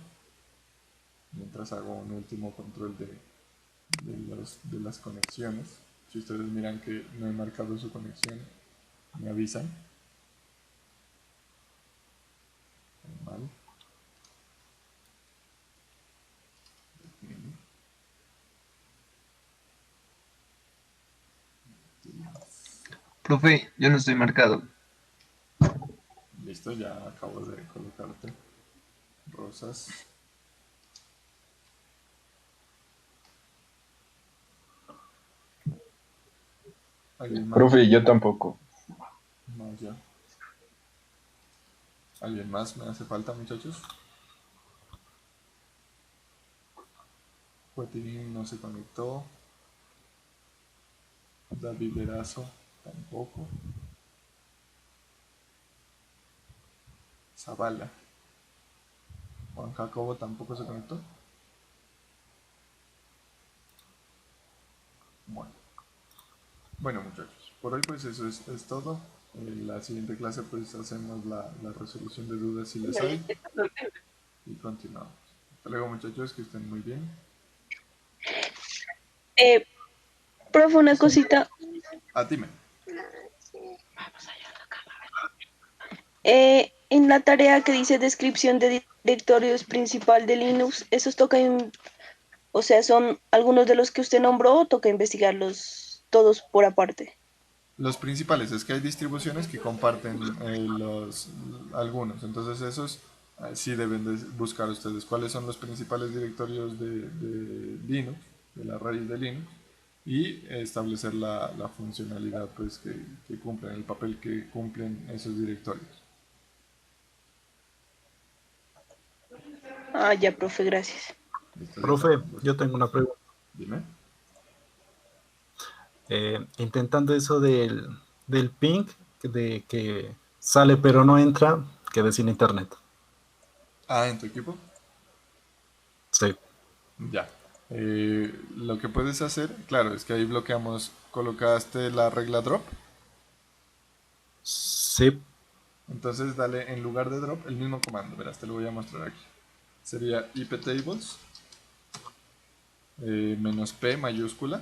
Mientras hago un último control de las conexiones. Si ustedes miran que no he marcado su conexión, me avisan. Mal. Profe, yo no estoy marcado. Listo, ya acabo de colocarte rosas. ¿Alguien más? Profe, yo tampoco. No, ya. ¿Alguien más me hace falta, muchachos? Cuetirín no se conectó. David Erazo tampoco. Zavala. Juan Jacobo tampoco se conectó. Bueno, bueno muchachos, por hoy pues eso es todo. En la siguiente clase pues hacemos la resolución de dudas si las hay y continuamos. Hasta luego muchachos, que estén muy bien. Eh, profe, una cosita. Dime. En la tarea que dice descripción de directorios principal de Linux, ¿esos toca, o sea, son algunos de los que usted nombró o toca investigarlos todos por aparte? Los principales, es que hay distribuciones que comparten algunos, entonces esos sí deben de buscar ustedes cuáles son los principales directorios de Linux, de la raíz de Linux, y establecer la funcionalidad pues, que cumplen, el papel que cumplen esos directorios. Ah, ya, profe, gracias. ¿Listo, listo? Profe, yo tengo una pregunta. Dime. Intentando eso del ping, de que sale pero no entra, quedé sin internet. Ah, ¿en tu equipo? Sí, Ya. Lo que puedes hacer, claro, es que ahí bloqueamos, colocaste la regla drop. sí, Entonces dale en lugar de drop el mismo comando, verás, te lo voy a mostrar aquí. Sería iptables, menos P mayúscula,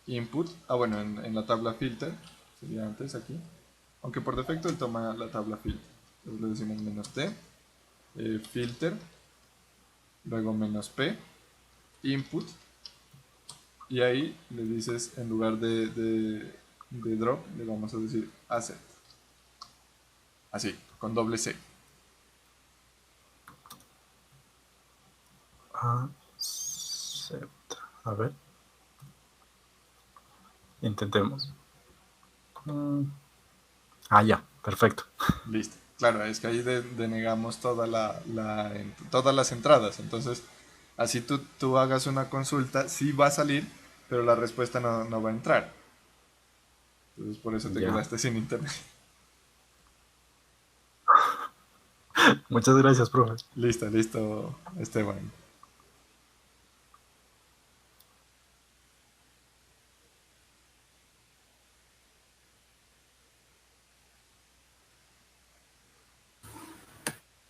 input, bueno, en la tabla filter, sería antes aquí, aunque por defecto él toma la tabla filter. Entonces le decimos menos T, filter, luego menos P, input, y ahí le dices en lugar de drop, le vamos a decir asset. Así, con doble C. acepta. A ver, intentemos. Ya, perfecto. Listo. Claro, es que ahí denegamos todas las entradas. Entonces, así tú hagas una consulta, sí va a salir, pero la respuesta no va a entrar. Entonces, por eso te Ya. quedaste sin internet. Muchas gracias, profe. Listo, Esteban.